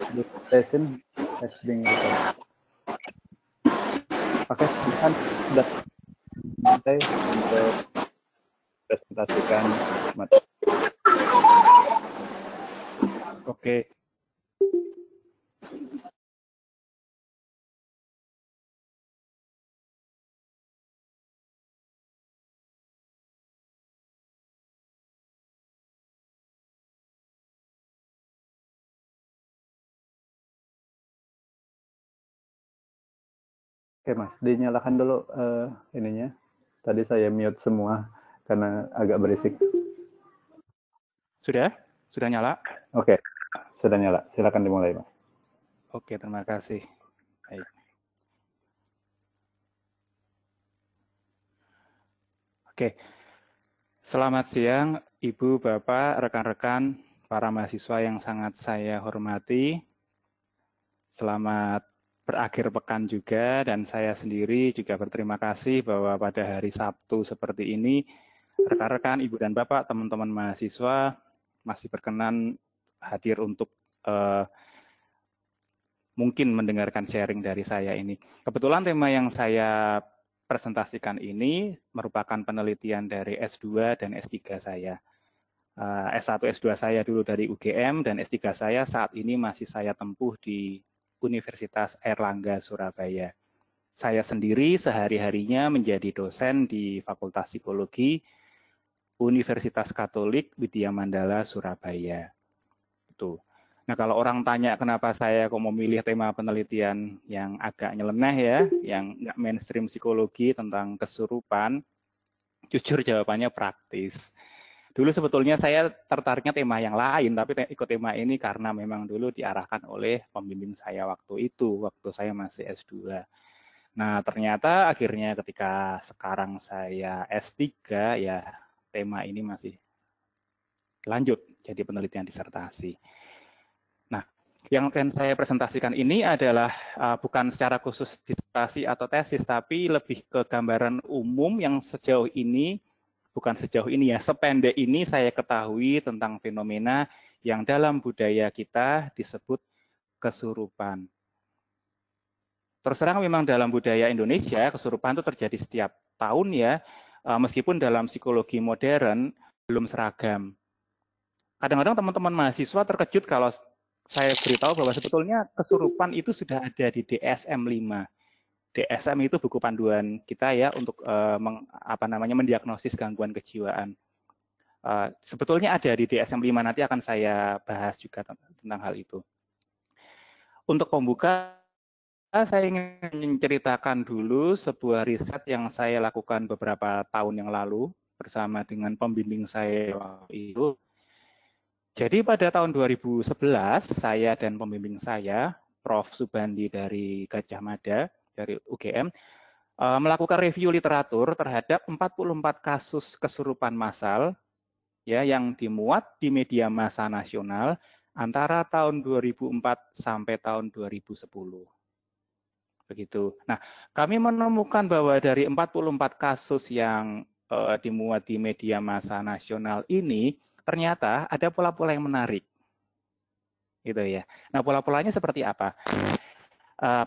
This session has been recorded. Oke, silakan sudah selesai untuk presentasikan materi. Oke. Oke Mas, dinyalakan dulu ininya. Tadi saya mute semua karena agak berisik. Sudah? Sudah nyala? Oke, sudah nyala. Silakan dimulai Mas. Oke, terima kasih. Baik. Oke. Selamat siang, Ibu, Bapak, rekan-rekan, para mahasiswa yang sangat saya hormati. Selamat berakhir pekan juga, dan saya sendiri juga berterima kasih bahwa pada hari Sabtu seperti ini, rekan-rekan, Ibu dan Bapak, teman-teman mahasiswa masih berkenan hadir untuk mungkin mendengarkan sharing dari saya ini. Kebetulan tema yang saya presentasikan ini merupakan penelitian dari S2 dan S3 saya. S1, S2 saya dulu dari UGM, dan S3 saya saat ini masih saya tempuh di Universitas Airlangga, Surabaya. Saya sendiri sehari-harinya menjadi dosen di Fakultas Psikologi Universitas Katolik Widya Mandala, Surabaya. Itu. Nah, kalau orang tanya kenapa saya kok memilih tema penelitian yang agak nyeleneh ya, yang nggak mainstream psikologi tentang kesurupan, jujur jawabannya praktis. Dulu sebetulnya saya tertariknya tema yang lain, tapi ikut tema ini karena memang dulu diarahkan oleh pembimbing saya waktu itu, waktu saya masih S2. Nah, ternyata akhirnya ketika sekarang saya S3, ya tema ini masih lanjut jadi penelitian disertasi. Nah, yang akan saya presentasikan ini adalah bukan secara khusus disertasi atau tesis, tapi lebih ke gambaran umum yang sejauh ini, bukan sejauh ini ya, sependek ini saya ketahui tentang fenomena yang dalam budaya kita disebut kesurupan. Terus terang memang dalam budaya Indonesia, kesurupan itu terjadi setiap tahun ya, meskipun dalam psikologi modern belum seragam. Kadang-kadang teman-teman mahasiswa terkejut kalau saya beritahu bahwa sebetulnya kesurupan itu sudah ada di DSM-5. DSM itu buku panduan kita ya untuk mendiagnosis gangguan kejiwaan. Sebetulnya ada di DSM-5, nanti akan saya bahas juga tentang hal itu. Untuk pembuka, saya ingin menceritakan dulu sebuah riset yang saya lakukan beberapa tahun yang lalu bersama dengan pembimbing saya waktu itu. Jadi pada tahun 2011, saya dan pembimbing saya, Prof. Subandi dari Gajah Mada, dari UGM, melakukan review literatur terhadap 44 kasus kesurupan massal ya, yang dimuat di media massa nasional antara tahun 2004 sampai tahun 2010. Begitu. Nah, kami menemukan bahwa dari 44 kasus yang dimuat di media massa nasional ini, ternyata ada pola-pola yang menarik. Gitu ya. Nah, pola-polanya seperti apa?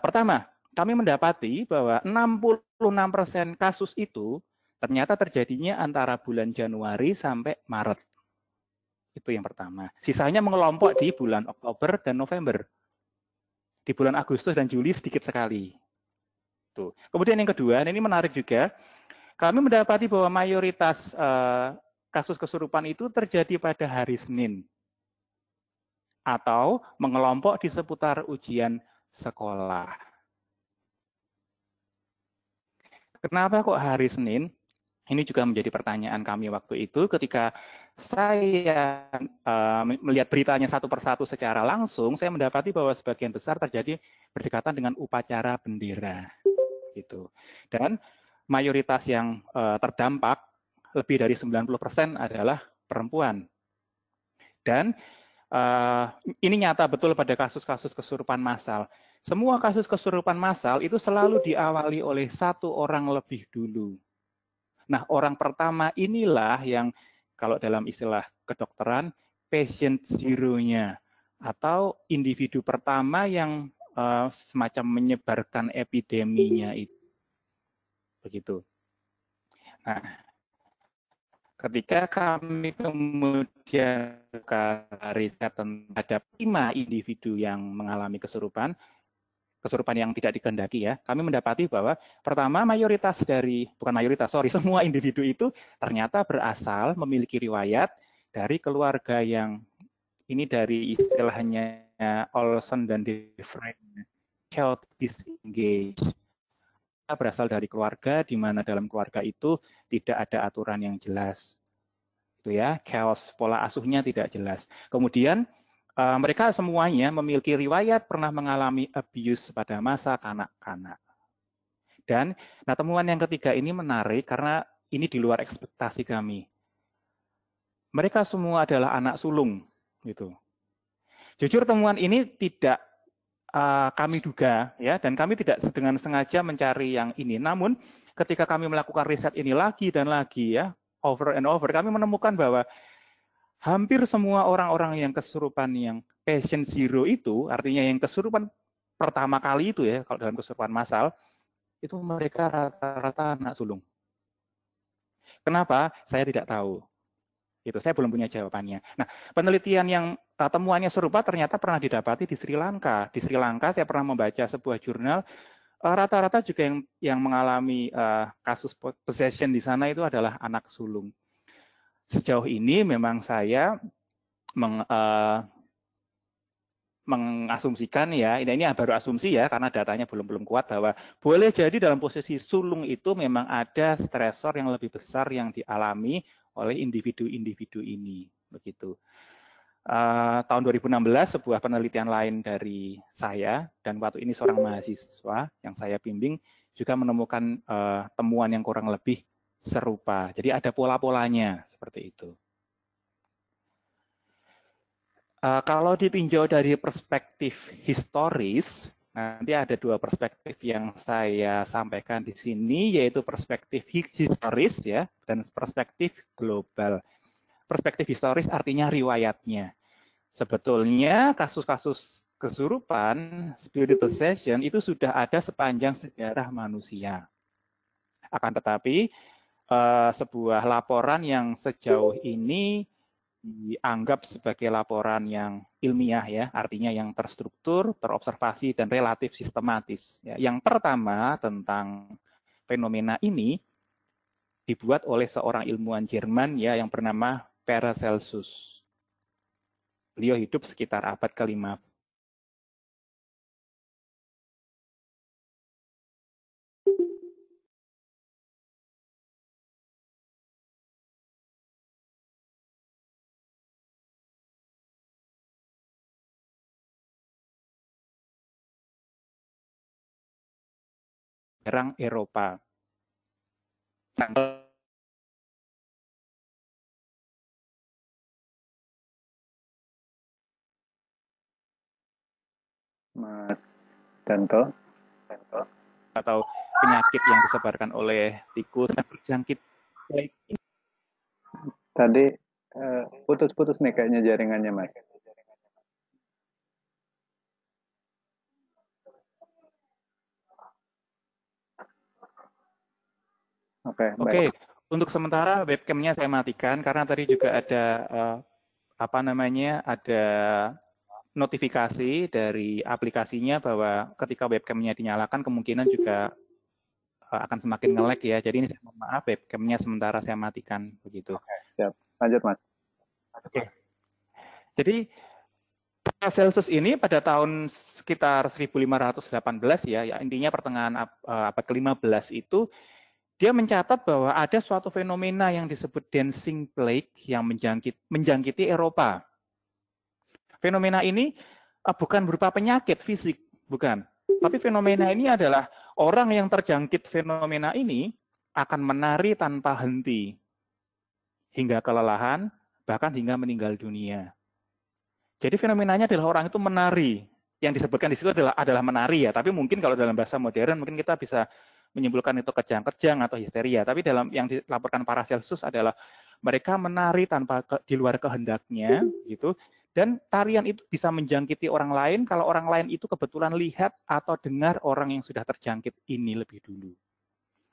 Pertama, kami mendapati bahwa 66% kasus itu ternyata terjadinya antara bulan Januari sampai Maret. Itu yang pertama. Sisanya mengelompok di bulan Oktober dan November. Di bulan Agustus dan Juli sedikit sekali. Tuh. Kemudian yang kedua, ini menarik juga, kami mendapati bahwa mayoritas kasus kesurupan itu terjadi pada hari Senin atau mengelompok di seputar ujian sekolah. Kenapa kok hari Senin? Ini juga menjadi pertanyaan kami waktu itu ketika saya melihat beritanya satu persatu secara langsung, saya mendapati bahwa sebagian besar terjadi berdekatan dengan upacara bendera. Gitu. Dan mayoritas yang terdampak, lebih dari 90% adalah perempuan. Dan ini nyata betul pada kasus-kasus kesurupan massal. Semua kasus kesurupan massal itu selalu diawali oleh satu orang lebih dulu. Nah, orang pertama inilah yang kalau dalam istilah kedokteran patient zero-nya, atau individu pertama yang semacam menyebarkan epideminya itu. Begitu. Nah, ketika kami kemudian riset terhadap 5 individu yang mengalami kesurupan yang tidak dikehendaki ya, kami mendapati bahwa pertama semua individu itu ternyata berasal memiliki riwayat dari keluarga yang ini dari istilahnya Olson dan Deframe, child disengaged. Berasal dari keluarga di mana dalam keluarga itu tidak ada aturan yang jelas. Itu ya, chaos, pola asuhnya tidak jelas. Kemudian mereka semuanya memiliki riwayat pernah mengalami abuse pada masa kanak-kanak. Dan temuan yang ketiga ini menarik karena ini di luar ekspektasi kami. Mereka semua adalah anak sulung, gitu. Jujur temuan ini tidak kami duga ya, dan kami tidak dengan sengaja mencari yang ini. Namun ketika kami melakukan riset ini lagi dan lagi ya, over and over, kami menemukan bahwa hampir semua orang-orang yang kesurupan yang patient zero itu, artinya yang kesurupan pertama kali itu ya, kalau dalam kesurupan massal, itu mereka rata-rata anak sulung. Kenapa? Saya tidak tahu. Itu saya belum punya jawabannya. Nah, penelitian yang temuannya serupa ternyata pernah didapati di Sri Lanka. Di Sri Lanka saya pernah membaca sebuah jurnal, rata-rata juga yang mengalami kasus possession di sana itu adalah anak sulung. Sejauh ini memang saya mengasumsikan ya, ini baru asumsi ya karena datanya belum kuat, bahwa boleh jadi dalam posisi sulung itu memang ada stresor yang lebih besar yang dialami oleh individu-individu ini, begitu. Tahun 2016 sebuah penelitian lain dari saya dan waktu ini seorang mahasiswa yang saya bimbing juga menemukan temuan yang kurang lebih serupa. Jadi ada pola-polanya seperti itu. Kalau ditinjau dari perspektif historis, nanti ada 2 perspektif yang saya sampaikan di sini, yaitu perspektif historis ya dan perspektif global. Perspektif historis artinya riwayatnya. Sebetulnya kasus-kasus kesurupan, spirit possession itu sudah ada sepanjang sejarah manusia. Akan tetapi sebuah laporan yang sejauh ini dianggap sebagai laporan yang ilmiah ya, artinya yang terstruktur, terobservasi dan relatif sistematis. Ya, yang pertama tentang fenomena ini dibuat oleh seorang ilmuwan Jerman ya yang bernama Paracelsus. Beliau hidup sekitar abad ke-15. Serang Eropa. Mas Danto. Atau penyakit yang disebarkan oleh tikus dan terjangkit. Tadi putus-putus nih kayaknya jaringannya, Mas. Oke. Untuk sementara webcamnya saya matikan karena tadi juga ada ada notifikasi dari aplikasinya bahwa ketika webcamnya dinyalakan kemungkinan juga akan semakin nge-lag ya. Jadi ini saya mohon maaf, webcamnya sementara saya matikan begitu. Oke, siap. Lanjut, Mas. Oke. Jadi Celsius ini pada tahun sekitar 1518 ya intinya pertengahan abad ke-15 itu dia mencatat bahwa ada suatu fenomena yang disebut dancing plague yang menjangkiti Eropa. Fenomena ini bukan berupa penyakit fisik, bukan. Tapi fenomena ini adalah orang yang terjangkit fenomena ini akan menari tanpa henti hingga kelelahan, bahkan hingga meninggal dunia. Jadi fenomenanya adalah orang itu menari. Yang disebutkan di situ adalah menari ya. Tapi mungkin kalau dalam bahasa modern mungkin kita bisa menyimpulkan itu kejang-kejang atau histeria. Tapi dalam yang dilaporkan Paracelsus adalah mereka menari tanpa di luar kehendaknya, gitu. Dan tarian itu bisa menjangkiti orang lain kalau orang lain itu kebetulan lihat atau dengar orang yang sudah terjangkit ini lebih dulu.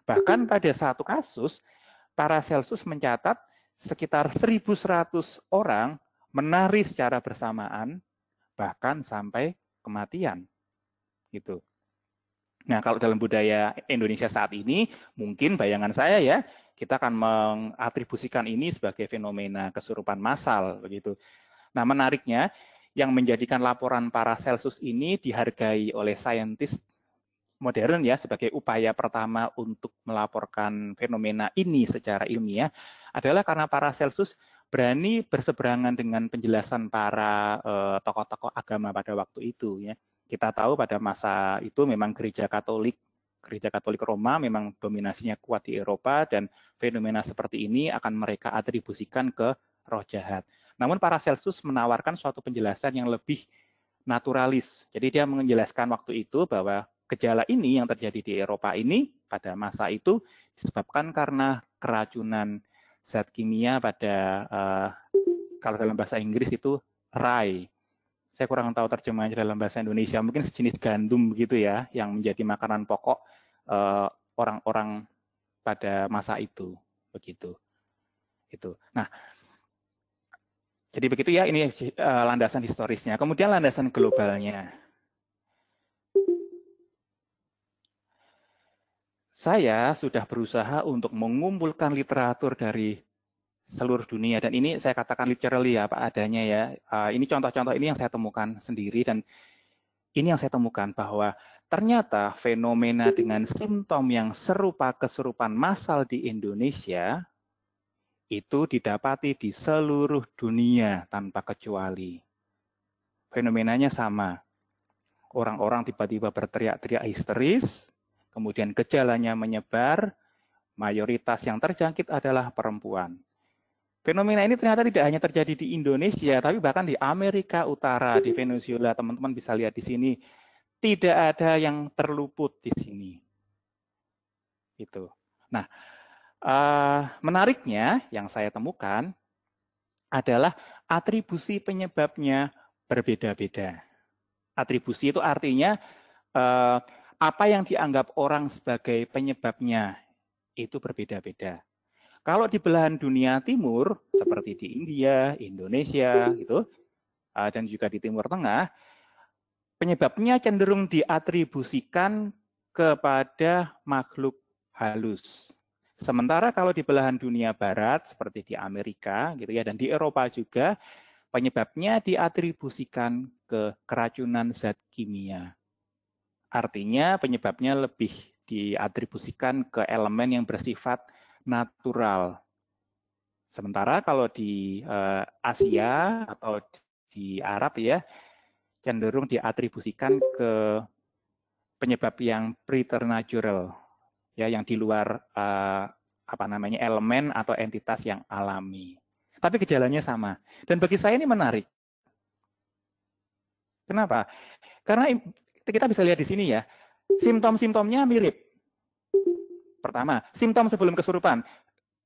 Bahkan pada satu kasus, Paracelsus mencatat sekitar 1.100 orang menari secara bersamaan, bahkan sampai kematian. Gitu. Nah, kalau dalam budaya Indonesia saat ini, mungkin bayangan saya ya, kita akan mengatribusikan ini sebagai fenomena kesurupan massal, begitu. Nah, menariknya, yang menjadikan laporan Paracelsus ini dihargai oleh saintis modern ya sebagai upaya pertama untuk melaporkan fenomena ini secara ilmiah adalah karena Paracelsus berani berseberangan dengan penjelasan para tokoh-tokoh agama pada waktu itu ya. Kita tahu pada masa itu memang Gereja Katolik Roma memang dominasinya kuat di Eropa dan fenomena seperti ini akan mereka atribusikan ke roh jahat. Namun Paracelsus menawarkan suatu penjelasan yang lebih naturalis. Jadi dia menjelaskan waktu itu bahwa gejala ini yang terjadi di Eropa ini pada masa itu disebabkan karena keracunan zat kimia pada kalau dalam bahasa Inggris itu rye. Saya kurang tahu terjemahannya dalam bahasa Indonesia. Mungkin sejenis gandum begitu ya, yang menjadi makanan pokok orang-orang pada masa itu, begitu. Itu. Nah, jadi begitu ya, ini landasan historisnya. Kemudian landasan globalnya. Saya sudah berusaha untuk mengumpulkan literatur dari seluruh dunia, dan ini saya katakan literally ya, apa adanya ya. Ini contoh-contoh ini yang saya temukan sendiri, dan ini yang saya temukan bahwa ternyata fenomena dengan simptom yang serupa kesurupan massal di Indonesia itu didapati di seluruh dunia tanpa kecuali. Fenomenanya sama. Orang-orang tiba-tiba berteriak-teriak histeris, kemudian gejalanya menyebar, mayoritas yang terjangkit adalah perempuan. Fenomena ini ternyata tidak hanya terjadi di Indonesia, tapi bahkan di Amerika Utara, di Venezuela, teman-teman bisa lihat di sini, tidak ada yang terluput di sini. Itu. Nah, menariknya yang saya temukan adalah atribusi penyebabnya berbeda-beda. Atribusi itu artinya apa yang dianggap orang sebagai penyebabnya itu berbeda-beda. Kalau di belahan dunia timur, seperti di India, Indonesia, gitu, dan juga di Timur Tengah, penyebabnya cenderung diatribusikan kepada makhluk halus. Sementara kalau di belahan dunia barat seperti di Amerika gitu ya dan di Eropa juga penyebabnya diatribusikan ke keracunan zat kimia. Artinya penyebabnya lebih diatribusikan ke elemen yang bersifat natural. Sementara kalau di Asia atau di Arab ya cenderung diatribusikan ke penyebab yang preternatural. Ya, yang di luar elemen atau entitas yang alami. Tapi gejalanya sama. Dan bagi saya ini menarik. Kenapa? Karena kita bisa lihat di sini ya, simptom-simptomnya mirip. Pertama, simptom sebelum kesurupan.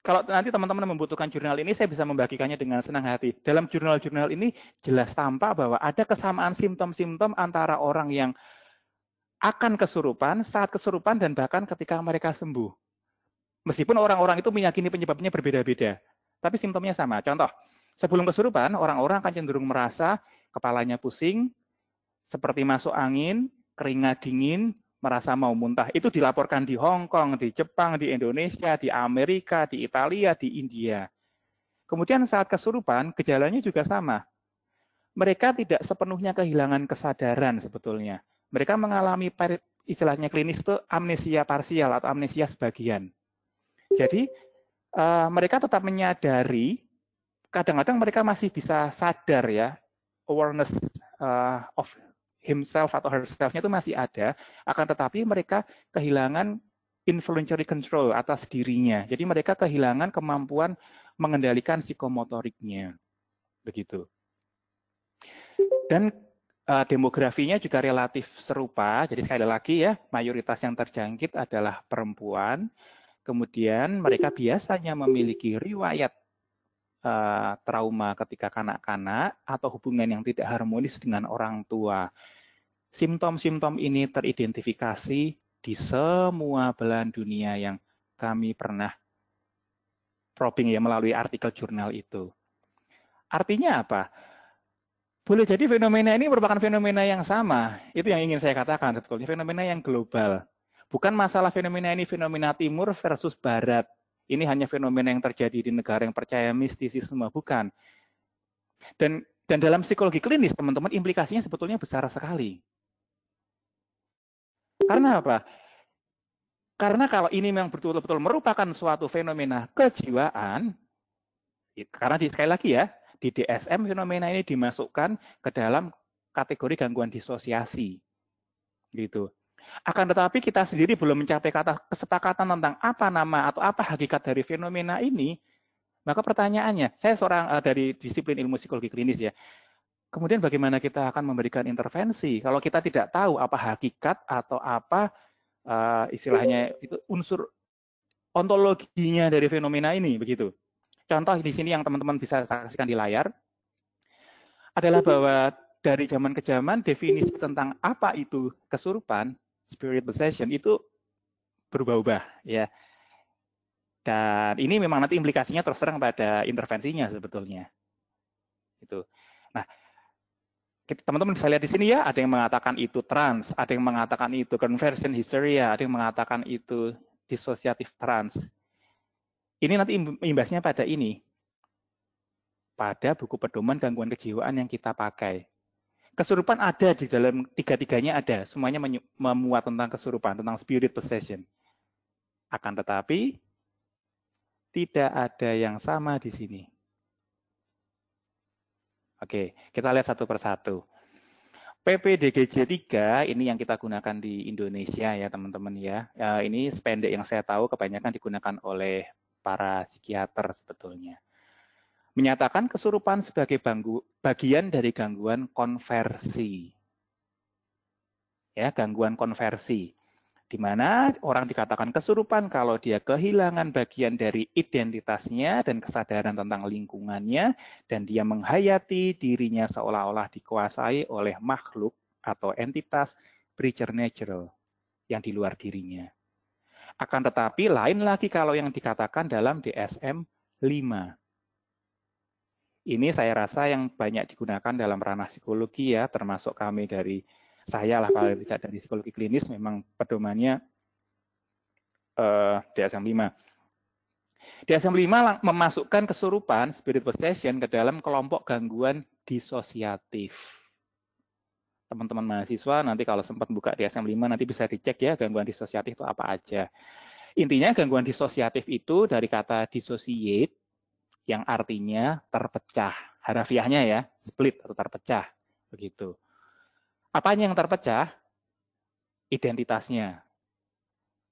Kalau nanti teman-teman membutuhkan jurnal ini, saya bisa membagikannya dengan senang hati. Dalam jurnal-jurnal ini jelas tampak bahwa ada kesamaan simptom-simptom antara orang yang akan kesurupan, saat kesurupan, dan bahkan ketika mereka sembuh. Meskipun orang-orang itu meyakini penyebabnya berbeda-beda, tapi simptomnya sama. Contoh, sebelum kesurupan, orang-orang akan cenderung merasa kepalanya pusing, seperti masuk angin, keringat dingin, merasa mau muntah. Itu dilaporkan di Hong Kong, di Jepang, di Indonesia, di Amerika, di Italia, di India. Kemudian saat kesurupan, gejalanya juga sama. Mereka tidak sepenuhnya kehilangan kesadaran sebetulnya. Mereka mengalami istilahnya klinis itu amnesia parsial atau amnesia sebagian. Jadi mereka tetap menyadari, kadang-kadang mereka masih bisa sadar ya, awareness of himself atau herself-nya itu masih ada, akan tetapi mereka kehilangan involuntary control atas dirinya. Jadi mereka kehilangan kemampuan mengendalikan psikomotoriknya. Begitu. Dan demografinya juga relatif serupa. Jadi sekali lagi ya, mayoritas yang terjangkit adalah perempuan. Kemudian mereka biasanya memiliki riwayat trauma ketika kanak-kanak atau hubungan yang tidak harmonis dengan orang tua. Simptom-simptom ini teridentifikasi di semua belahan dunia yang kami pernah probing ya melalui artikel jurnal itu. Artinya apa? Boleh jadi fenomena ini merupakan fenomena yang sama. Itu yang ingin saya katakan sebetulnya, fenomena yang global. Bukan masalah fenomena ini fenomena timur versus barat. Ini hanya fenomena yang terjadi di negara yang percaya mistisisme, bukan. Dan dalam psikologi klinis, teman-teman, implikasinya sebetulnya besar sekali. Karena apa? Karena kalau ini memang betul-betul merupakan suatu fenomena kejiwaan, karena sekali lagi ya, di DSM fenomena ini dimasukkan ke dalam kategori gangguan disosiasi. Gitu. Akan tetapi kita sendiri belum mencapai kata kesepakatan tentang apa nama atau apa hakikat dari fenomena ini, maka pertanyaannya, saya seorang dari disiplin ilmu psikologi klinis ya, kemudian bagaimana kita akan memberikan intervensi kalau kita tidak tahu apa hakikat atau apa istilahnya itu unsur ontologinya dari fenomena ini, begitu. Contoh di sini yang teman-teman bisa saksikan di layar adalah bahwa dari zaman ke zaman definisi tentang apa itu kesurupan, spirit possession itu berubah-ubah ya. Dan ini memang nanti implikasinya terus terang pada intervensinya sebetulnya. Itu. Nah, teman-teman bisa lihat di sini ya, ada yang mengatakan itu trans, ada yang mengatakan itu conversion hysteria, ada yang mengatakan itu dissociative trans. Ini nanti imbasnya pada ini. Pada buku pedoman gangguan kejiwaan yang kita pakai. Kesurupan ada di dalam tiga-tiganya ada, semuanya memuat tentang kesurupan, tentang spirit possession. Akan tetapi tidak ada yang sama di sini. Oke, kita lihat satu persatu. PPDGJ 3 ini yang kita gunakan di Indonesia ya teman-teman ya. Ini sependek yang saya tahu kebanyakan digunakan oleh para psikiater sebetulnya. Menyatakan kesurupan sebagai bagian dari gangguan konversi. Ya, gangguan konversi. Di mana orang dikatakan kesurupan kalau dia kehilangan bagian dari identitasnya dan kesadaran tentang lingkungannya, dan dia menghayati dirinya seolah-olah dikuasai oleh makhluk atau entitas preternatural yang di luar dirinya. Akan tetapi lain lagi kalau yang dikatakan dalam DSM 5. Ini saya rasa yang banyak digunakan dalam ranah psikologi ya, termasuk kami dari saya lah kalau tidak dari psikologi klinis memang pedomannya DSM 5. DSM 5 memasukkan kesurupan spirit possession ke dalam kelompok gangguan disosiatif. Teman-teman mahasiswa nanti kalau sempat buka DSM 5 nanti bisa dicek ya gangguan disosiatif itu apa aja. Intinya gangguan disosiatif itu dari kata dissociate yang artinya terpecah. Harafiahnya ya, split atau terpecah. Begitu. Apanya yang terpecah? Identitasnya.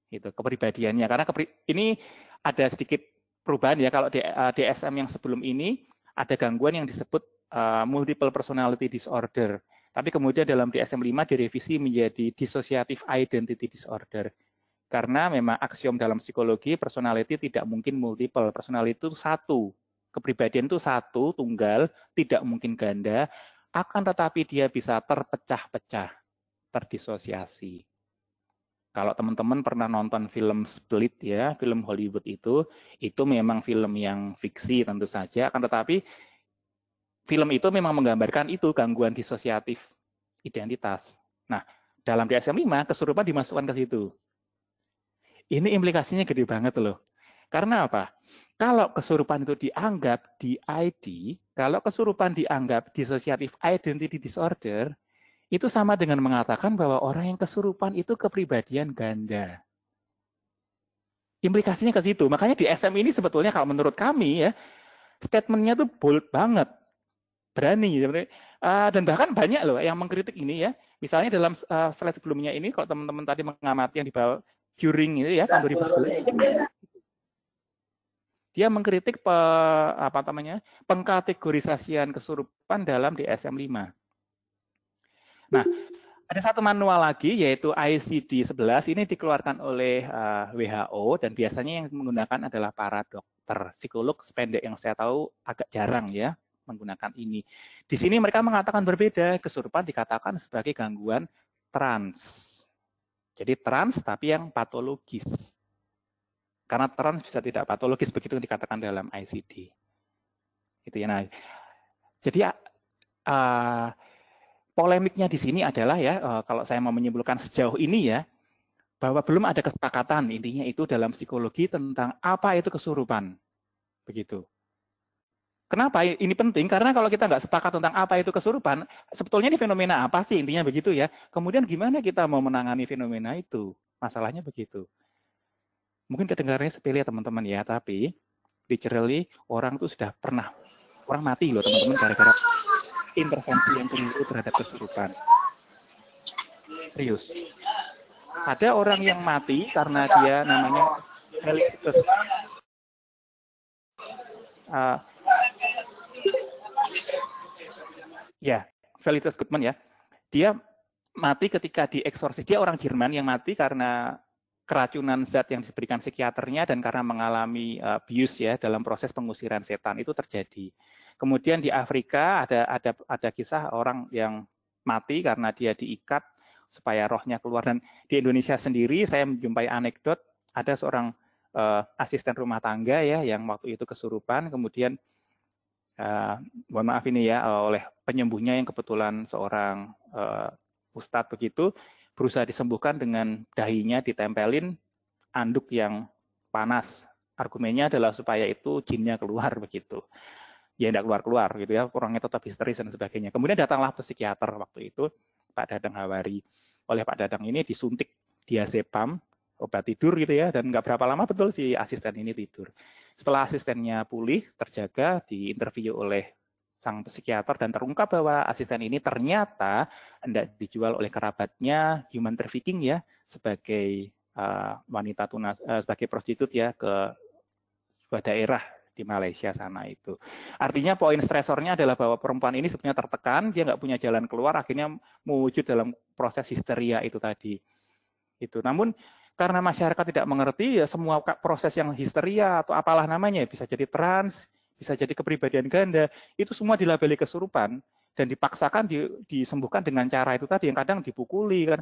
Itu, kepribadiannya. Karena ini ada sedikit perubahan ya. Kalau DSM yang sebelum ini, ada gangguan yang disebut multiple personality disorder. Tapi kemudian dalam DSM 5 direvisi menjadi dissociative identity disorder. Karena memang aksiom dalam psikologi, personality tidak mungkin multiple. Personality itu satu. Kepribadian itu satu, tunggal, tidak mungkin ganda, akan tetapi dia bisa terpecah-pecah, terdisosiasi. Kalau teman-teman pernah nonton film Split ya, film Hollywood itu memang film yang fiksi tentu saja, akan tetapi film itu memang menggambarkan itu gangguan disosiatif identitas. Nah, dalam DSM 5 kesurupan dimasukkan ke situ. Ini implikasinya gede banget loh. Karena apa? Kalau kesurupan itu dianggap DID, kalau kesurupan dianggap dissociative identity disorder, itu sama dengan mengatakan bahwa orang yang kesurupan itu kepribadian ganda. Implikasinya ke situ. Makanya di SM ini sebetulnya kalau menurut kami ya, statementnya tuh bold banget. Berani. Dan bahkan banyak loh yang mengkritik ini ya. Misalnya dalam slide sebelumnya ini, kalau teman-teman tadi mengamati yang di bawah, during itu ya, tahun 2011. Dia mengkritik pengkategorisasian kesurupan dalam DSM 5. Nah, ada satu manual lagi yaitu ICD-11 ini dikeluarkan oleh WHO dan biasanya yang menggunakan adalah Paradox. psikiater. Psikolog sependek yang saya tahu agak jarang ya menggunakan ini. Di sini mereka mengatakan berbeda, kesurupan dikatakan sebagai gangguan trans. Jadi trans tapi yang patologis. Karena trans bisa tidak patologis, begitu yang dikatakan dalam ICD. Itu ya. Nah, jadi polemiknya di sini adalah ya, kalau saya mau menyimpulkan sejauh ini ya, bahwa belum ada kesepakatan intinya itu dalam psikologi tentang apa itu kesurupan. Begitu. Kenapa ini penting? Karena kalau kita nggak sepakat tentang apa itu kesurupan, sebetulnya ini fenomena apa sih intinya begitu ya. Kemudian gimana kita mau menangani fenomena itu? Masalahnya begitu. Mungkin kedengarannya sepele ya teman-teman ya, tapi literally orang tuh sudah pernah, orang mati loh teman-teman gara-gara intervensi yang keliru terhadap kesurupan. Serius. Ada orang yang mati karena dia namanya Felicitas Felicitas Goodman ya. Dia mati ketika dieksorsis. Dia orang Jerman yang mati karena keracunan zat yang diberikan psikiaternya dan karena mengalami abuse ya dalam proses pengusiran setan itu terjadi. Kemudian di Afrika ada kisah orang yang mati karena dia diikat supaya rohnya keluar. Dan di Indonesia sendiri saya menjumpai anekdot ada seorang asisten rumah tangga ya yang waktu itu kesurupan, kemudian mohon maaf ini ya oleh penyembuhnya yang kebetulan seorang ustadz begitu, berusaha disembuhkan dengan dahinya ditempelin anduk yang panas. Argumennya adalah supaya itu jinnya keluar begitu. Ya tidak keluar-keluar gitu ya, orangnya tetap histeris dan sebagainya. Kemudian datanglah psikiater waktu itu, Pak Dadang Hawari. Oleh Pak Dadang ini disuntik diazepam, obat tidur gitu ya, dan nggak berapa lama betul si asisten ini tidur. Setelah asistennya pulih, terjaga, diinterview oleh sang psikiater dan terungkap bahwa asisten ini ternyata hendak dijual oleh kerabatnya human trafficking ya, sebagai wanita tunas, sebagai prostitut ya ke sebuah daerah di Malaysia sana itu. Artinya poin stresornya adalah bahwa perempuan ini sebenarnya tertekan, dia nggak punya jalan keluar, akhirnya mewujud dalam proses histeria itu tadi. Itu. Namun karena masyarakat tidak mengerti, ya semua proses yang histeria atau apalah namanya, bisa jadi trans, bisa jadi kepribadian ganda, itu semua dilabeli kesurupan dan dipaksakan disembuhkan dengan cara itu tadi yang kadang dipukuli kan.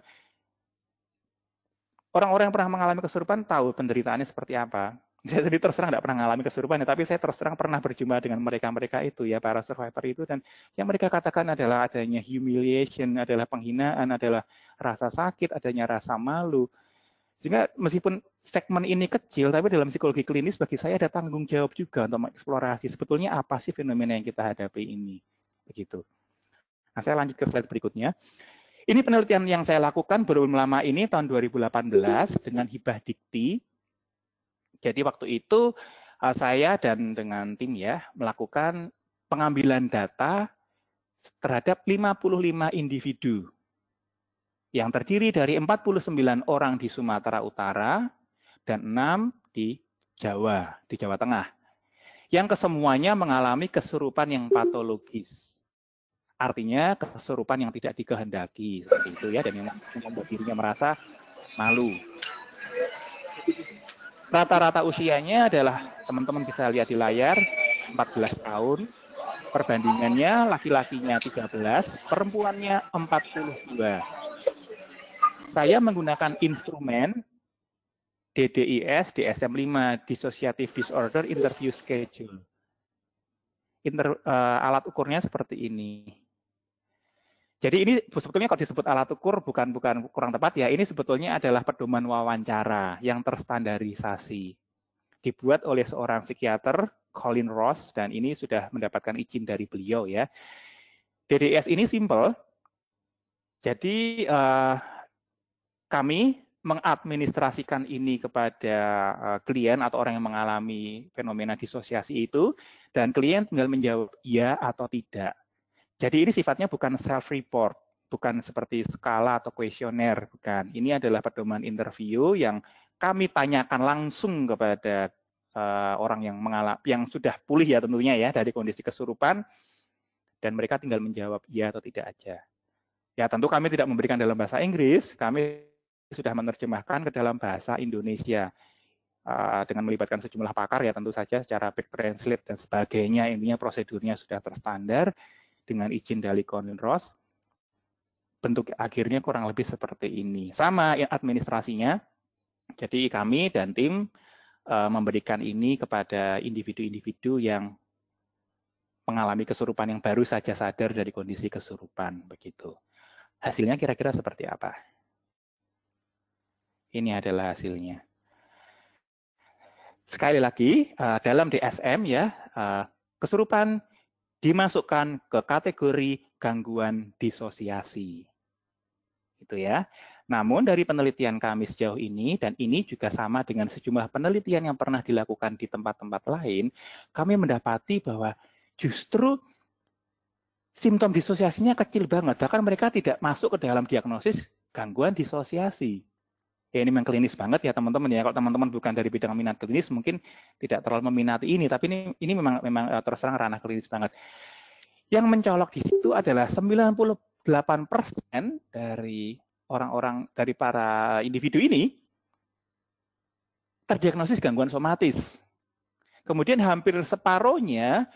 Orang-orang yang pernah mengalami kesurupan tahu penderitaannya seperti apa. Saya sendiri terus terang tidak pernah mengalami kesurupan, tapi saya terus terang pernah berjumpa dengan mereka-mereka itu ya, para survivor itu, dan yang mereka katakan adalah adanya humiliation, adalah penghinaan, adalah rasa sakit, adanya rasa malu. Sehingga meskipun segmen ini kecil, tapi dalam psikologi klinis bagi saya ada tanggung jawab juga untuk mengeksplorasi sebetulnya apa sih fenomena yang kita hadapi ini. Begitu. Nah, saya lanjut ke slide berikutnya. Ini penelitian yang saya lakukan belum lama ini tahun 2018 dengan hibah dikti. Jadi waktu itu saya dan dengan tim ya melakukan pengambilan data terhadap 55 individu yang terdiri dari 49 orang di Sumatera Utara dan 6 di Jawa Tengah. Yang kesemuanya mengalami kesurupan yang patologis. Artinya kesurupan yang tidak dikehendaki seperti itu ya, dan yang membuat dirinya merasa malu. Rata-rata usianya adalah teman-teman bisa lihat di layar 14 tahun. Perbandingannya laki-lakinya 13, perempuannya 42. Saya menggunakan instrumen DDIS, DSM-5, Dissociative Disorder Interview Schedule. Alat ukurnya seperti ini. Jadi ini sebetulnya kalau disebut alat ukur bukan kurang tepat ya. Ini sebetulnya adalah pedoman wawancara yang terstandarisasi. Dibuat oleh seorang psikiater, Colin Ross, dan ini sudah mendapatkan izin dari beliau ya. DDS ini simple. Jadi kami mengadministrasikan ini kepada klien atau orang yang mengalami fenomena disosiasi itu, dan klien tinggal menjawab iya atau tidak. Jadi ini sifatnya bukan self-report, bukan seperti skala atau kuesioner, bukan. Ini adalah pedoman interview yang kami tanyakan langsung kepada orang yang sudah pulih ya tentunya ya dari kondisi kesurupan, dan mereka tinggal menjawab iya atau tidak aja. Ya tentu kami tidak memberikan dalam bahasa Inggris, kami sudah menerjemahkan ke dalam bahasa Indonesia. dengan melibatkan sejumlah pakar ya tentu saja secara back translate dan sebagainya, intinya prosedurnya sudah terstandar dengan izin dari Cornel Ross. Bentuk akhirnya kurang lebih seperti ini. Sama administrasinya, jadi kami dan tim memberikan ini kepada individu-individu yang mengalami kesurupan yang baru saja sadar dari kondisi kesurupan begitu. Hasilnya kira-kira seperti apa? Ini adalah hasilnya. Sekali lagi, dalam DSM ya, kesurupan dimasukkan ke kategori gangguan disosiasi. Itu ya. Namun dari penelitian kami sejauh ini, dan ini juga sama dengan sejumlah penelitian yang pernah dilakukan di tempat-tempat lain, kami mendapati bahwa justru simptom disosiasinya kecil banget. Bahkan mereka tidak masuk ke dalam diagnosis gangguan disosiasi. Ya ini memang klinis banget ya teman-teman ya. Kalau teman-teman bukan dari bidang minat klinis mungkin tidak terlalu meminati ini, tapi ini memang terus terang ranah klinis banget. Yang mencolok di situ adalah 98% dari orang-orang dari para individu ini terdiagnosis gangguan somatis. Kemudian hampir separuhnya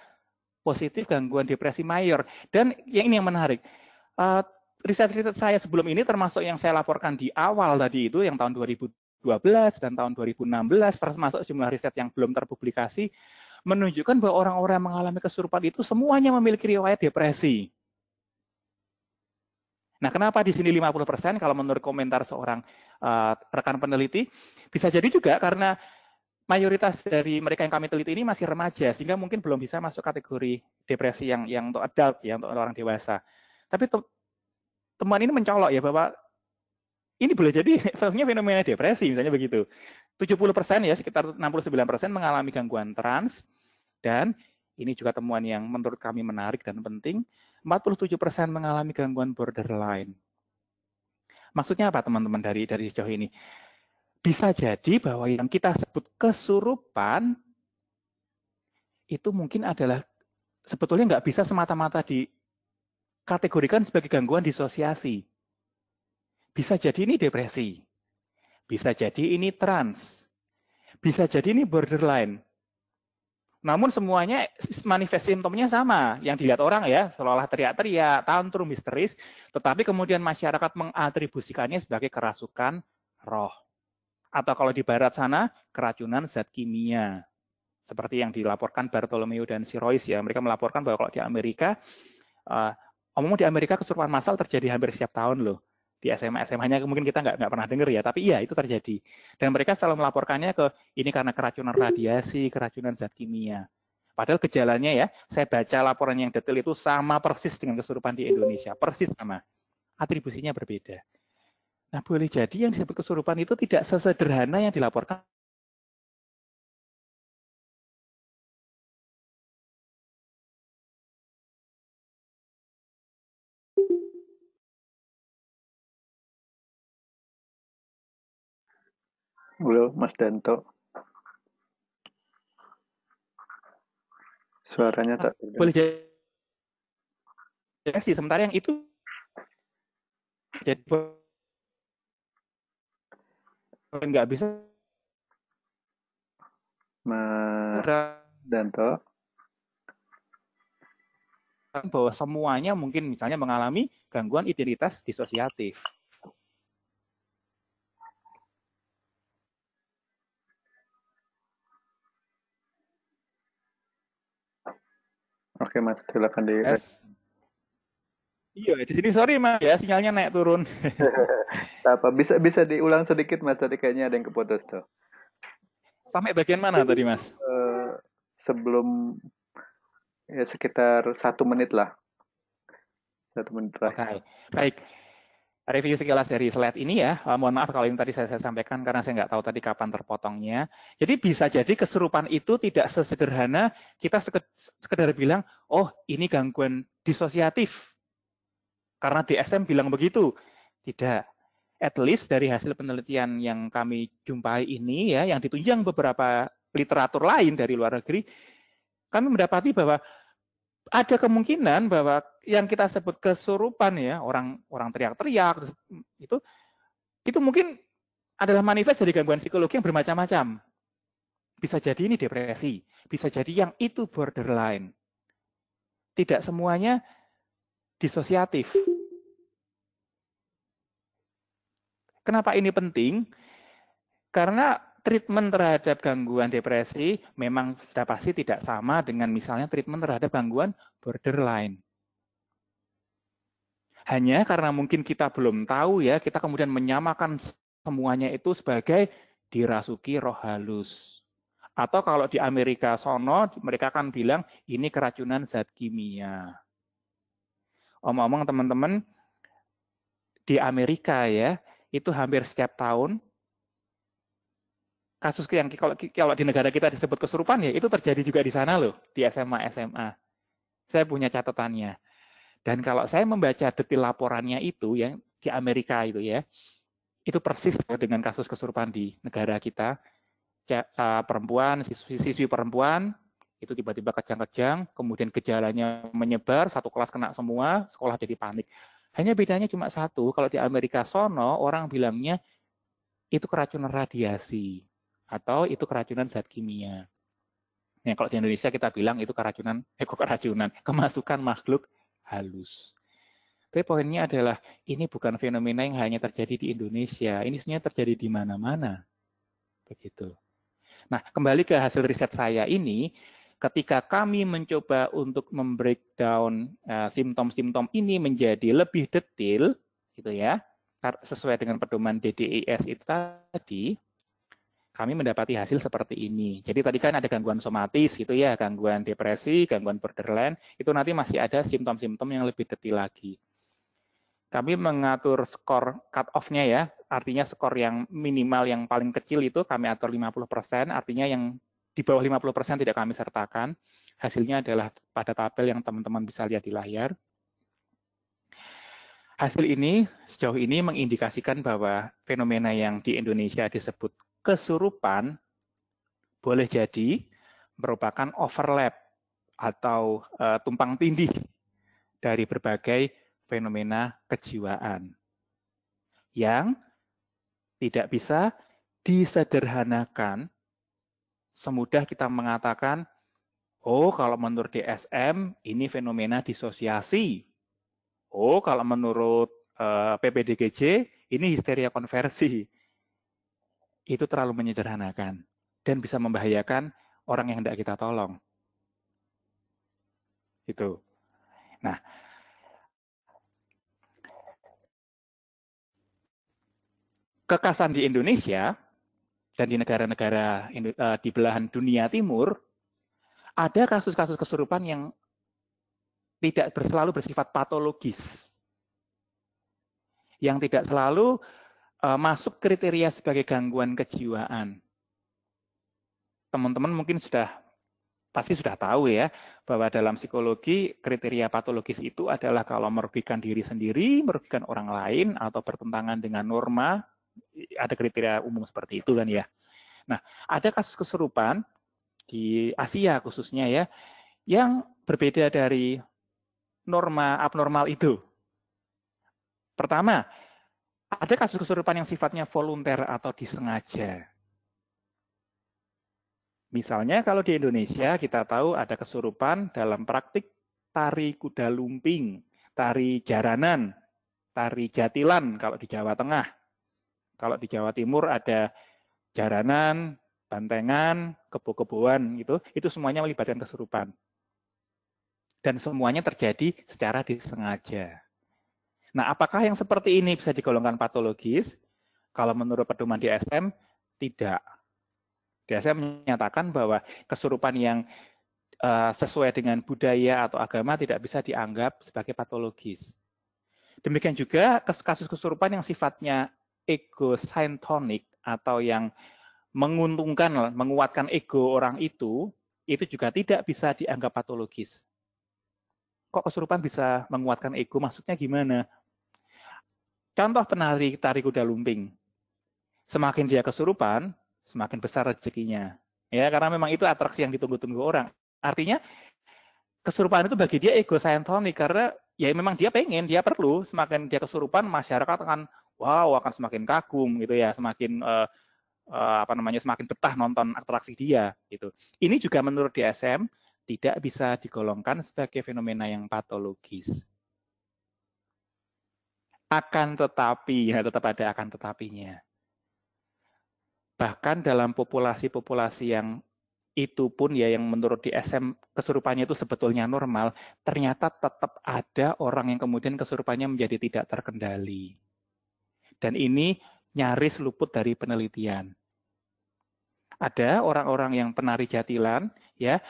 positif gangguan depresi mayor. Dan yang ini yang menarik. Riset-riset saya sebelum ini termasuk yang saya laporkan di awal tadi itu yang tahun 2012 dan tahun 2016 termasuk jumlah riset yang belum terpublikasi menunjukkan bahwa orang-orang yang mengalami kesurupan itu semuanya memiliki riwayat depresi. Nah, kenapa di sini 50% kalau menurut komentar seorang rekan peneliti? Bisa jadi juga karena mayoritas dari mereka yang kami teliti ini masih remaja sehingga mungkin belum bisa masuk kategori depresi yang untuk adult ya, untuk orang dewasa. Tapi teman ini mencolok ya bahwa ini boleh jadi fenomena depresi misalnya begitu. 70% ya, sekitar 69% mengalami gangguan trans, dan ini juga temuan yang menurut kami menarik dan penting, 47% mengalami gangguan borderline. Maksudnya apa teman-teman dari sejauh ini? Bisa jadi bahwa yang kita sebut kesurupan itu mungkin adalah sebetulnya nggak bisa semata-mata dikategorikan sebagai gangguan disosiasi. Bisa jadi ini depresi, bisa jadi ini trans, bisa jadi ini borderline. Namun semuanya manifest simptomnya sama, yang dilihat orang ya, seolah-olah teriak-teriak, tantrum, histeris, tetapi kemudian masyarakat mengatribusikannya sebagai kerasukan roh. Atau kalau di barat sana, keracunan zat kimia. Seperti yang dilaporkan Bartolomeo dan Sirois ya, mereka melaporkan bahwa kalau di Amerika, omong di Amerika kesurupan massal terjadi hampir setiap tahun loh. Di SMA-nya mungkin kita nggak pernah dengar ya, tapi iya itu terjadi. Dan mereka selalu melaporkannya ke ini karena keracunan radiasi, keracunan zat kimia. Padahal gejalanya ya, saya baca laporan yang detail itu sama persis dengan kesurupan di Indonesia, persis sama. Atribusinya berbeda. Nah boleh jadi yang disebut kesurupan itu tidak sesederhana yang dilaporkan. Halo, Mas Danto. Suaranya tak terdengar. Boleh jadi sih, sementara yang itu jadi nggak bisa. Mas Danto. Bahwa semuanya mungkin misalnya mengalami gangguan identitas disosiatif. Oke Mas, silakan di. Iya, di sini sorry Mas ya, sinyalnya naik turun. Apa bisa diulang sedikit Mas, tadi kayaknya ada yang keputus tuh. Sampai bagian mana tadi Mas? Sebelum ya sekitar 1 menit lah. 1 menit terakhir. Oke, baik. Review sekilas dari slide ini ya. Mohon maaf kalau ini tadi saya sampaikan karena saya nggak tahu tadi kapan terpotongnya. Jadi bisa jadi kesurupan itu tidak sesederhana kita sekedar bilang, oh ini gangguan disosiatif. Karena DSM bilang begitu. Tidak. At least dari hasil penelitian yang kami jumpai ini ya, yang ditunjang beberapa literatur lain dari luar negeri, kami mendapati bahwa ada kemungkinan bahwa yang kita sebut kesurupan ya, orang teriak-teriak itu mungkin adalah manifest dari gangguan psikologi yang bermacam-macam. Bisa jadi ini depresi, bisa jadi yang itu borderline. Tidak semuanya disosiatif. Kenapa ini penting? Karena treatment terhadap gangguan depresi memang sudah pasti tidak sama dengan misalnya treatment terhadap gangguan borderline. Hanya karena mungkin kita belum tahu ya, kita kemudian menyamakan semuanya itu sebagai dirasuki roh halus. Atau kalau di Amerika sono, mereka akan bilang ini keracunan zat kimia. Omong-omong teman-teman, di Amerika ya, itu hampir setiap tahun, kasus yang kalau di negara kita disebut kesurupan ya, itu terjadi juga di sana loh, di SMA-SMA. Saya punya catatannya. Dan kalau saya membaca detil laporannya itu yang di Amerika itu ya, itu persis dengan kasus kesurupan di negara kita. Perempuan, siswi perempuan itu tiba-tiba kejang-kejang, kemudian gejalanya menyebar, satu kelas kena semua, sekolah jadi panik. Hanya bedanya cuma satu, kalau di Amerika sono orang bilangnya itu keracunan radiasi atau itu keracunan zat kimia. Nah, kalau di Indonesia kita bilang itu kemasukan makhluk halus. Tapi poinnya adalah ini bukan fenomena yang hanya terjadi di Indonesia, ini sebenarnya terjadi di mana-mana. Begitu. Nah, kembali ke hasil riset saya ini, ketika kami mencoba untuk membreakdown simptom-simptom ini menjadi lebih detail, gitu ya, sesuai dengan pedoman DDIS itu tadi, kami mendapati hasil seperti ini. Jadi tadi kan ada gangguan somatis gitu ya, gangguan depresi, gangguan borderline, itu nanti masih ada simptom-simptom yang lebih detail lagi. Kami mengatur skor cut-off-nya ya, artinya skor yang minimal yang paling kecil itu kami atur 50%, artinya yang di bawah 50% tidak kami sertakan. Hasilnya adalah pada tabel yang teman-teman bisa lihat di layar. Hasil ini sejauh ini mengindikasikan bahwa fenomena yang di Indonesia disebut kesurupan boleh jadi merupakan overlap atau tumpang tindih dari berbagai fenomena kejiwaan yang tidak bisa disederhanakan semudah kita mengatakan, oh kalau menurut DSM ini fenomena disosiasi. Oh, kalau menurut PPDGJ, ini histeria konversi. Itu terlalu menyederhanakan dan bisa membahayakan orang yang hendak kita tolong. Itu. Nah, kekasan di Indonesia dan di negara-negara di belahan dunia timur, ada kasus-kasus kesurupan yang tidak selalu bersifat patologis, yang tidak selalu masuk kriteria sebagai gangguan kejiwaan. Teman-teman mungkin pasti sudah tahu ya, bahwa dalam psikologi kriteria patologis itu adalah kalau merugikan diri sendiri, merugikan orang lain, atau bertentangan dengan norma, ada kriteria umum seperti itu kan ya. Nah, ada kasus kesurupan di Asia khususnya ya, yang berbeda dari norma abnormal itu. Pertama, ada kasus kesurupan yang sifatnya volunter atau disengaja. Misalnya kalau di Indonesia kita tahu ada kesurupan dalam praktik tari kuda lumping, tari jaranan, tari jatilan kalau di Jawa Tengah. Kalau di Jawa Timur ada jaranan, bantengan, kebo-keboan gitu, itu semuanya melibatkan kesurupan. Dan semuanya terjadi secara disengaja. Nah, apakah yang seperti ini bisa digolongkan patologis? Kalau menurut pedoman DSM, tidak. DSM menyatakan bahwa kesurupan yang sesuai dengan budaya atau agama tidak bisa dianggap sebagai patologis. Demikian juga kasus kesurupan yang sifatnya ego-syntonic atau yang menguntungkan, menguatkan ego orang itu juga tidak bisa dianggap patologis. Kok kesurupan bisa menguatkan ego? Maksudnya gimana? Contoh penari tari kuda lumping. Semakin dia kesurupan, semakin besar rezekinya. Ya, karena memang itu atraksi yang ditunggu-tunggu orang. Artinya kesurupan itu bagi dia ego-syntonic karena ya memang dia pengen, dia perlu. Semakin dia kesurupan, masyarakat akan semakin kagum gitu ya, semakin semakin betah nonton atraksi dia gitu. Ini juga menurut DSM tidak bisa digolongkan sebagai fenomena yang patologis. Akan tetapi, ya tetap ada akan tetapinya. Bahkan dalam populasi-populasi yang itu pun ya yang menurut DSM kesurupannya itu sebetulnya normal, ternyata tetap ada orang yang kemudian kesurupannya menjadi tidak terkendali. Dan ini nyaris luput dari penelitian. Ada orang-orang yang penari jatilan ya,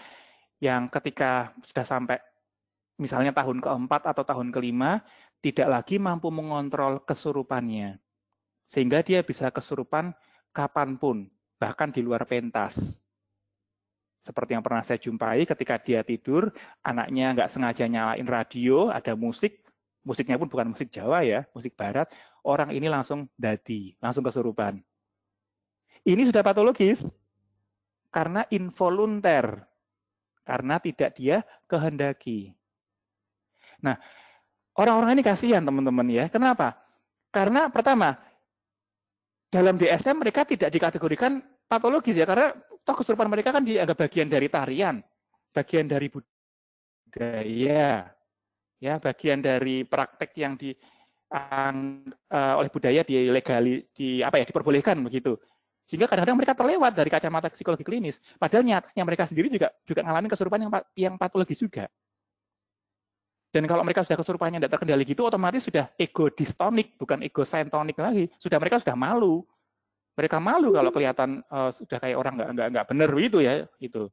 yang ketika sudah sampai misalnya tahun keempat atau tahun kelima tidak lagi mampu mengontrol kesurupannya. Sehingga dia bisa kesurupan kapanpun, bahkan di luar pentas. Seperti yang pernah saya jumpai ketika dia tidur, anaknya nggak sengaja nyalain radio, ada musik, musiknya pun bukan musik Jawa ya, musik Barat, orang ini langsung dadi, langsung kesurupan. Ini sudah patologis, karena involunter, karena tidak dia kehendaki. Nah, orang-orang ini kasihan teman-teman ya, kenapa? Karena pertama, dalam DSM mereka tidak dikategorikan patologis ya, karena toh kesurupan mereka kan dianggap bagian dari tarian, bagian dari budaya, ya bagian dari praktek yang oleh budaya diperbolehkan begitu. Sehingga kadang-kadang mereka terlewat dari kacamata psikologi klinis. Padahal nyatanya mereka sendiri juga ngalamin kesurupan yang patologis juga. Dan kalau mereka sudah kesurupannya tidak terkendali gitu, otomatis sudah ego distonik, bukan ego saintonik lagi. Mereka sudah malu. Mereka malu kalau kelihatan sudah kayak orang nggak benar gitu ya itu.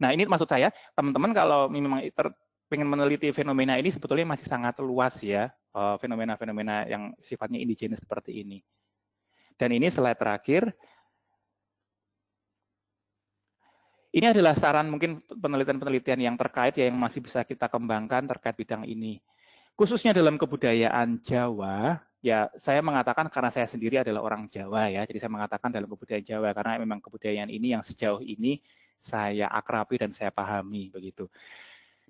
Nah ini maksud saya teman-teman kalau memang pengen meneliti fenomena ini sebetulnya masih sangat luas ya fenomena-fenomena yang sifatnya indigenes seperti ini. Dan ini slide terakhir. Ini adalah saran mungkin penelitian-penelitian yang terkait ya yang masih bisa kita kembangkan terkait bidang ini. Khususnya dalam kebudayaan Jawa, ya saya mengatakan karena saya sendiri adalah orang Jawa ya, jadi saya mengatakan dalam kebudayaan Jawa karena memang kebudayaan ini yang sejauh ini saya akrabi dan saya pahami begitu.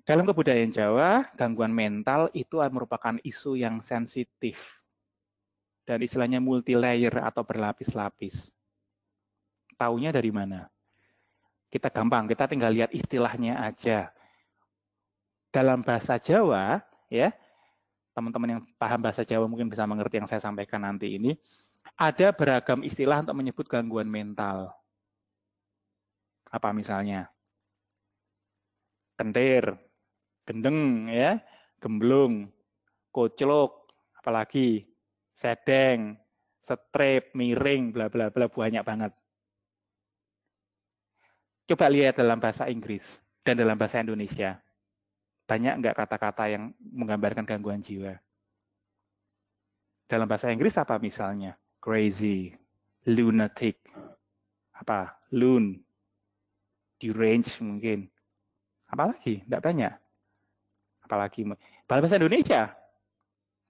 Dalam kebudayaan Jawa, gangguan mental itu merupakan isu yang sensitif dan istilahnya multi layer atau berlapis-lapis. Taunya dari mana? Kita gampang, kita tinggal lihat istilahnya aja. Dalam bahasa Jawa, ya, teman-teman yang paham bahasa Jawa mungkin bisa mengerti yang saya sampaikan nanti ini. Ada beragam istilah untuk menyebut gangguan mental. Apa misalnya? Kentir, gendeng, ya, gemblung, koclok, apalagi sedeng, strep, miring, bla bla bla banyak banget. Coba lihat dalam bahasa Inggris dan dalam bahasa Indonesia. Banyak nggak kata-kata yang menggambarkan gangguan jiwa? Dalam bahasa Inggris apa misalnya? Crazy, lunatic, apa? Loon, deranged mungkin. Apalagi? Nggak banyak. Apalagi bahasa Indonesia?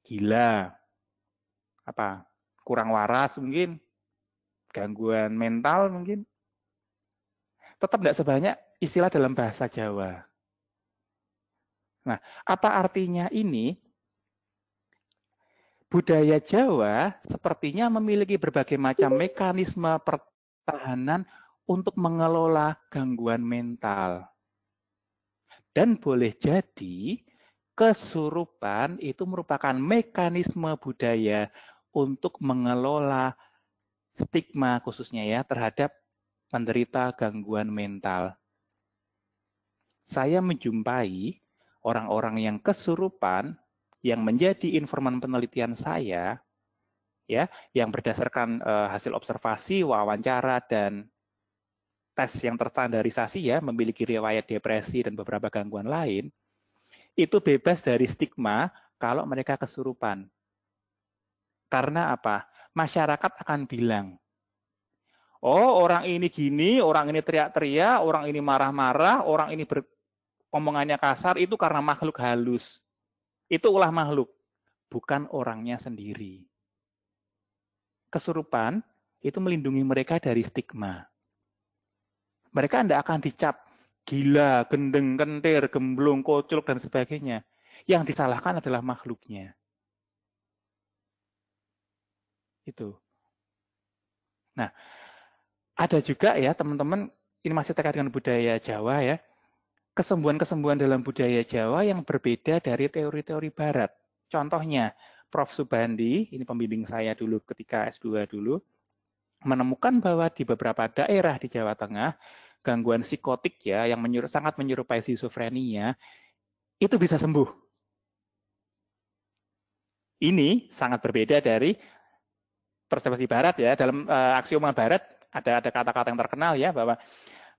Gila. Apa? Kurang waras mungkin. Gangguan mental mungkin. Tetap nggak sebanyak istilah dalam bahasa Jawa. Nah, apa artinya ini? Budaya Jawa sepertinya memiliki berbagai macam mekanisme pertahanan untuk mengelola gangguan mental. Dan boleh jadi kesurupan itu merupakan mekanisme budaya untuk mengelola stigma khususnya ya terhadap penderita gangguan mental. Saya menjumpai orang-orang yang kesurupan yang menjadi informan penelitian saya, ya, yang berdasarkan hasil observasi, wawancara dan tes yang terstandarisasi ya, memiliki riwayat depresi dan beberapa gangguan lain, itu bebas dari stigma kalau mereka kesurupan. Karena apa? Masyarakat akan bilang, oh orang ini gini, orang ini teriak-teriak, orang ini marah-marah, orang ini omongannya kasar, itu karena makhluk halus. Itu ulah makhluk, bukan orangnya sendiri. Kesurupan itu melindungi mereka dari stigma. Mereka tidak akan dicap gila, gendeng, kentir, gemblung, koclok, dan sebagainya. Yang disalahkan adalah makhluknya. Itu. Nah, ada juga ya teman-teman, ini masih terkait dengan budaya Jawa ya, kesembuhan-kesembuhan dalam budaya Jawa yang berbeda dari teori-teori Barat. Contohnya, Prof. Subandi, ini pembimbing saya dulu ketika S2 dulu, menemukan bahwa di beberapa daerah di Jawa Tengah, gangguan psikotik ya, yang sangat menyerupai skizofrenia, itu bisa sembuh. Ini sangat berbeda dari persepsi Barat ya. Dalam aksioma Barat ada kata-kata yang terkenal ya, bahwa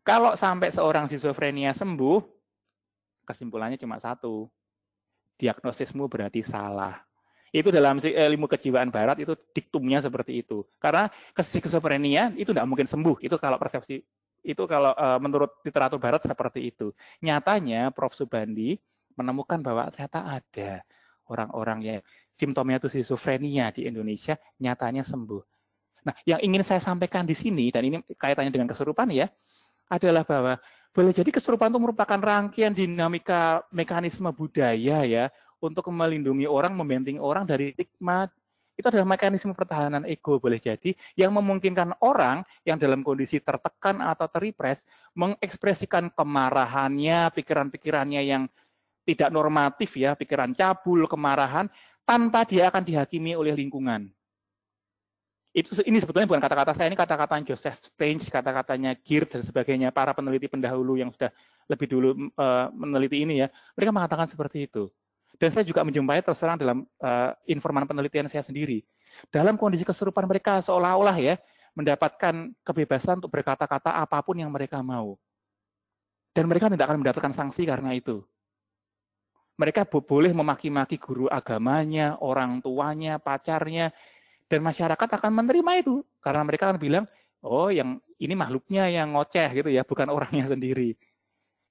kalau sampai seorang skizofrenia sembuh, kesimpulannya cuma satu, diagnosismu berarti salah. Itu dalam ilmu kejiwaan Barat itu diktumnya seperti itu. Karena skizofrenia itu tidak mungkin sembuh. Itu kalau persepsi itu kalau menurut literatur Barat seperti itu. Nyatanya Prof. Subandi menemukan bahwa ternyata ada orang-orang yang simptomnya itu skizofrenia di Indonesia nyatanya sembuh. Nah, yang ingin saya sampaikan di sini dan ini kaitannya dengan kesurupan ya, adalah bahwa boleh jadi kesurupan itu merupakan rangkaian dinamika mekanisme budaya ya untuk melindungi orang, membentengi orang dari stigma. Itu adalah mekanisme pertahanan ego boleh jadi yang memungkinkan orang yang dalam kondisi tertekan atau terrepres mengekspresikan kemarahannya, pikiran-pikirannya yang tidak normatif ya, pikiran cabul, kemarahan tanpa dia akan dihakimi oleh lingkungan. Ini sebetulnya bukan kata-kata saya, ini kata-kata Joseph Stange, kata-katanya Geert dan sebagainya, para peneliti pendahulu yang sudah lebih dulu meneliti ini ya, mereka mengatakan seperti itu. Dan saya juga menjumpai terus terang dalam informan penelitian saya sendiri. Dalam kondisi kesurupan mereka seolah-olah ya, mendapatkan kebebasan untuk berkata-kata apapun yang mereka mau. Dan mereka tidak akan mendapatkan sanksi karena itu. Mereka boleh memaki-maki guru agamanya, orang tuanya, pacarnya, dan masyarakat akan menerima itu karena mereka akan bilang, oh yang ini makhluknya yang ngoceh gitu ya, bukan orangnya sendiri.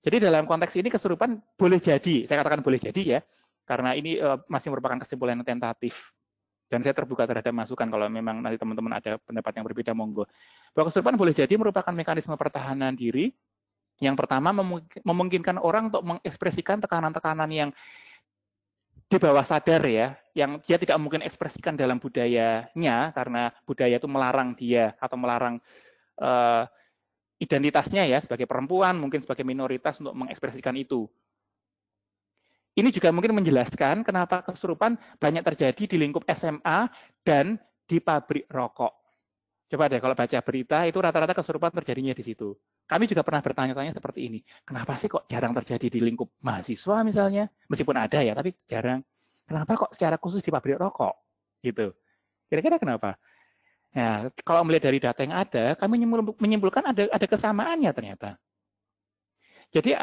Jadi dalam konteks ini kesurupan boleh jadi, saya katakan boleh jadi ya, karena ini masih merupakan kesimpulan yang tentatif. Dan saya terbuka terhadap masukan kalau memang nanti teman-teman ada pendapat yang berbeda, monggo. Bahwa kesurupan boleh jadi merupakan mekanisme pertahanan diri. Yang pertama memungkinkan orang untuk mengekspresikan tekanan-tekanan yang di bawah sadar ya, yang dia tidak mungkin ekspresikan dalam budayanya karena budaya itu melarang dia atau melarang identitasnya ya sebagai perempuan, mungkin sebagai minoritas untuk mengekspresikan itu. Ini juga mungkin menjelaskan kenapa kesurupan banyak terjadi di lingkup SMA dan di pabrik rokok. Coba deh kalau baca berita itu rata-rata kesurupan terjadinya di situ. Kami juga pernah bertanya-tanya seperti ini. Kenapa sih kok jarang terjadi di lingkup mahasiswa misalnya? Meskipun ada ya, tapi jarang. Kenapa kok secara khusus di pabrik rokok? Gitu. Kira-kira kenapa? Nah, kalau melihat dari data yang ada, kami menyimpulkan ada kesamaannya ternyata. Jadi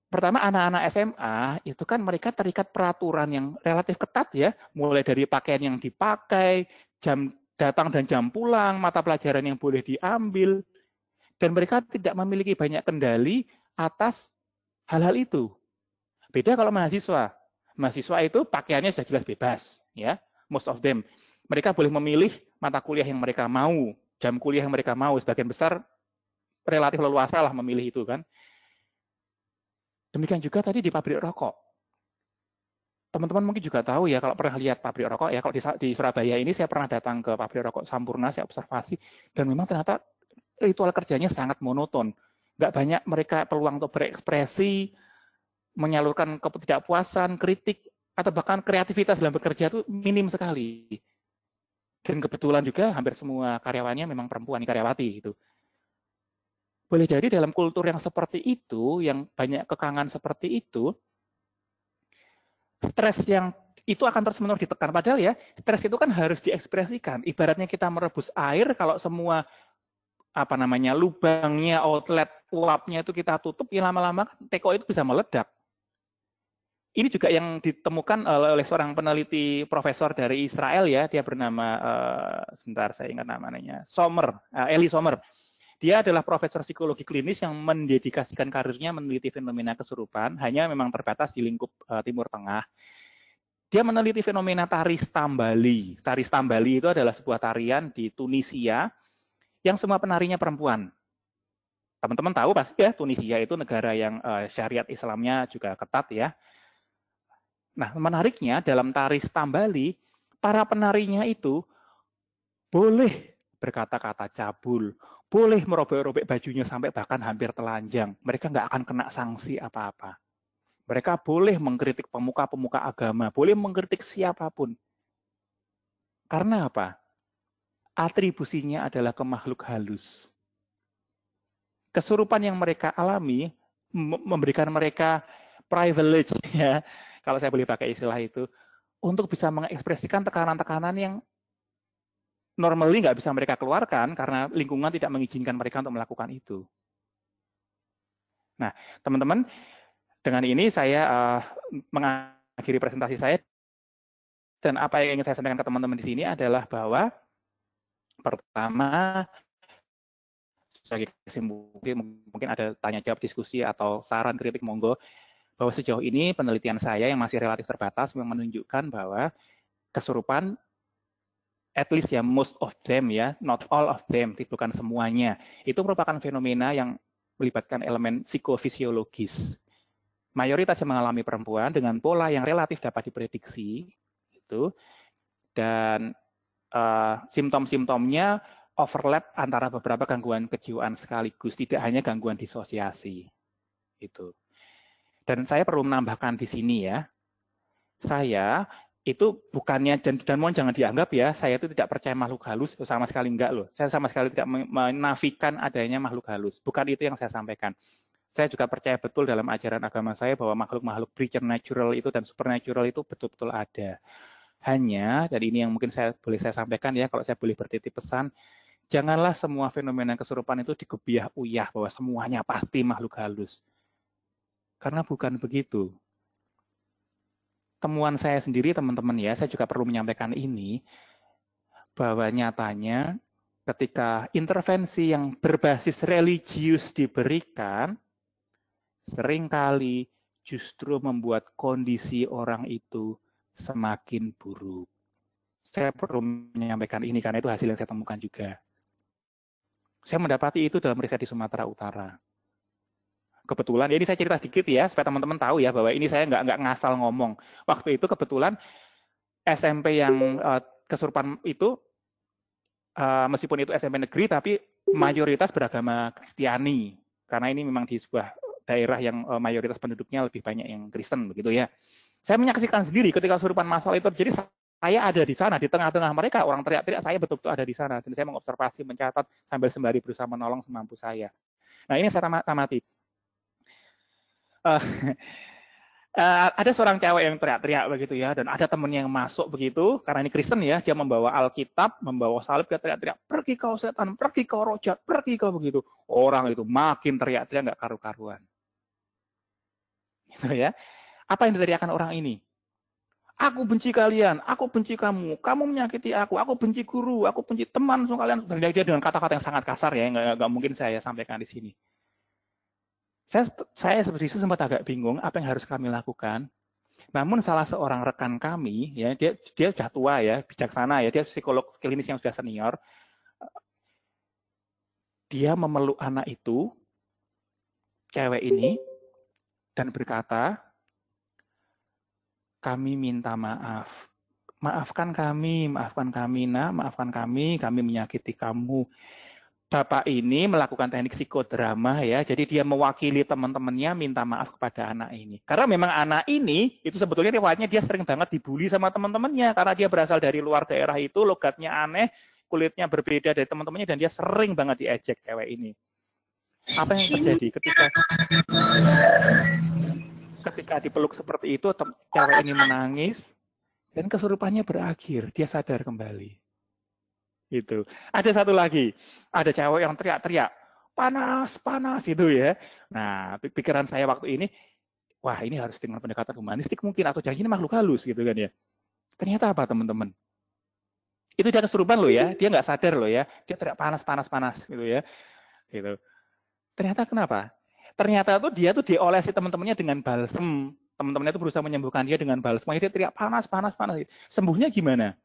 pertama anak-anak SMA itu kan mereka terikat peraturan yang relatif ketat ya, mulai dari pakaian yang dipakai, jam datang dan jam pulang, mata pelajaran yang boleh diambil, dan mereka tidak memiliki banyak kendali atas hal-hal itu. Beda kalau mahasiswa. Mahasiswa itu pakaiannya sudah jelas bebas, ya, most of them. Mereka boleh memilih mata kuliah yang mereka mau, jam kuliah yang mereka mau. Sebagian besar relatif leluasa lah memilih itu kan. Demikian juga tadi di pabrik rokok. Teman-teman mungkin juga tahu ya kalau pernah lihat pabrik rokok ya, kalau di Surabaya ini saya pernah datang ke pabrik rokok Sampurna, saya observasi dan memang ternyata ritual kerjanya sangat monoton. Nggak banyak mereka peluang untuk berekspresi, menyalurkan ketidakpuasan, kritik, atau bahkan kreativitas dalam bekerja itu minim sekali. Dan kebetulan juga hampir semua karyawannya memang perempuan, karyawati gitu. Boleh jadi dalam kultur yang seperti itu, yang banyak kekangan seperti itu, stres yang itu akan terus-menerus ditekan. Padahal ya, stres itu kan harus diekspresikan. Ibaratnya kita merebus air, kalau semua lubangnya, outlet uapnya itu kita tutup, ya lama-lama teko itu bisa meledak. Ini juga yang ditemukan oleh seorang peneliti profesor dari Israel ya, dia bernama sebentar saya ingat namanya, Eli Sommer. Dia adalah profesor psikologi klinis yang mendedikasikan karirnya meneliti fenomena kesurupan, hanya memang terbatas di lingkup Timur Tengah. Dia meneliti fenomena tari Stambali. Tari Stambali itu adalah sebuah tarian di Tunisia yang semua penarinya perempuan. Teman-teman tahu pasti ya, Tunisia itu negara yang syariat Islamnya juga ketat ya. Nah, menariknya dalam tari Stambali, para penarinya itu boleh berkata-kata cabul, boleh merobek-robek bajunya sampai bahkan hampir telanjang. Mereka nggak akan kena sanksi apa-apa. Mereka boleh mengkritik pemuka-pemuka agama, boleh mengkritik siapapun. Karena apa? Atribusinya adalah ke makhluk halus. Kesurupan yang mereka alami memberikan mereka privilege, ya, kalau saya boleh pakai istilah itu, untuk bisa mengekspresikan tekanan-tekanan yang normally nggak bisa mereka keluarkan karena lingkungan tidak mengizinkan mereka untuk melakukan itu. Nah, teman-teman, dengan ini saya mengakhiri presentasi saya, dan apa yang ingin saya sampaikan ke teman-teman di sini adalah bahwa pertama, sebagai kesimpulan, mungkin ada tanya jawab, diskusi atau saran kritik, monggo, bahwa sejauh ini penelitian saya yang masih relatif terbatas menunjukkan bahwa kesurupan, at least ya most of them ya, not all of them, bukan semuanya, itu merupakan fenomena yang melibatkan elemen psikofisiologis. Mayoritas yang mengalami perempuan dengan pola yang relatif dapat diprediksi, itu, dan simptom-simptomnya overlap antara beberapa gangguan kejiwaan sekaligus, tidak hanya gangguan disosiasi. Itu. Dan saya perlu menambahkan di sini ya, saya itu bukannya, dan mohon jangan dianggap ya, saya itu tidak percaya makhluk halus, sama sekali enggak loh. Saya sama sekali tidak menafikan adanya makhluk halus. Bukan itu yang saya sampaikan. Saya juga percaya betul dalam ajaran agama saya bahwa makhluk-makhluk preternatural itu dan supernatural itu betul-betul ada. Hanya, dan ini yang mungkin boleh saya sampaikan ya, kalau saya boleh bertitip pesan, janganlah semua fenomena kesurupan itu digebiah uyah bahwa semuanya pasti makhluk halus. Karena bukan begitu. Temuan saya sendiri, teman-teman ya, saya juga perlu menyampaikan ini, bahwa nyatanya ketika intervensi yang berbasis religius diberikan, seringkali justru membuat kondisi orang itu semakin buruk. Saya perlu menyampaikan ini karena itu hasil yang saya temukan juga. Saya mendapati itu dalam riset di Sumatera Utara. Kebetulan, ya ini saya cerita sedikit ya, supaya teman-teman tahu ya, bahwa ini saya nggak ngasal ngomong. Waktu itu kebetulan SMP yang kesurupan itu, meskipun itu SMP negeri, tapi mayoritas beragama Kristiani. Karena ini memang di sebuah daerah yang mayoritas penduduknya lebih banyak yang Kristen, begitu ya. Saya menyaksikan sendiri ketika kesurupan massal itu terjadi, saya ada di sana, di tengah-tengah mereka, orang teriak-teriak, saya betul-betul ada di sana. Dan saya mengobservasi, mencatat, sambil sembari berusaha menolong semampu saya. Nah ini saya tamati. Ada seorang cewek yang teriak-teriak begitu ya, dan ada temennya yang masuk begitu, karena ini Kristen ya, dia membawa Alkitab, membawa salib, dia teriak-teriak, pergi kau setan, pergi kau roh jahat, pergi kau begitu. Orang itu makin teriak-teriak nggak karu-karuan. Gitu ya. Apa yang diteriakkan orang ini? Aku benci kalian, aku benci kamu, kamu menyakiti aku benci guru, aku benci teman semua kalian. Dan dia dengan kata-kata yang sangat kasar ya, nggak mungkin saya sampaikan di sini. Saya seperti itu sempat agak bingung apa yang harus kami lakukan. Namun salah seorang rekan kami, ya dia sudah tua ya, bijaksana ya, dia psikolog klinis yang sudah senior. Dia memeluk anak itu, cewek ini, dan berkata, kami minta maaf. Maafkan kami nak, maafkan kami menyakiti kamu. Bapak ini melakukan teknik psikodrama ya, jadi dia mewakili teman-temannya minta maaf kepada anak ini. Karena memang anak ini, itu sebetulnya riwayatnya dia sering banget dibully sama teman-temannya, karena dia berasal dari luar daerah itu, logatnya aneh, kulitnya berbeda dari teman-temannya, dan dia sering banget diejek cewek ini. Apa yang terjadi ketika dipeluk seperti itu, cewek ini menangis, dan kesurupannya berakhir, dia sadar kembali. Itu. Ada satu lagi, ada cewek yang teriak-teriak, panas itu ya. Nah, pikiran saya waktu ini, wah ini harus dengan pendekatan humanistik mungkin, atau jangan ini makhluk halus gitu kan ya. Ternyata apa teman-teman? Itu dia kesurupan loh ya, dia nggak sadar loh ya, dia teriak panas gitu ya. Gitu. Ternyata kenapa? Ternyata tuh dia tuh diolesi teman-temannya dengan balsem. Teman-temannya itu berusaha menyembuhkan dia dengan balsem. Dia teriak panas. Sembuhnya gimana?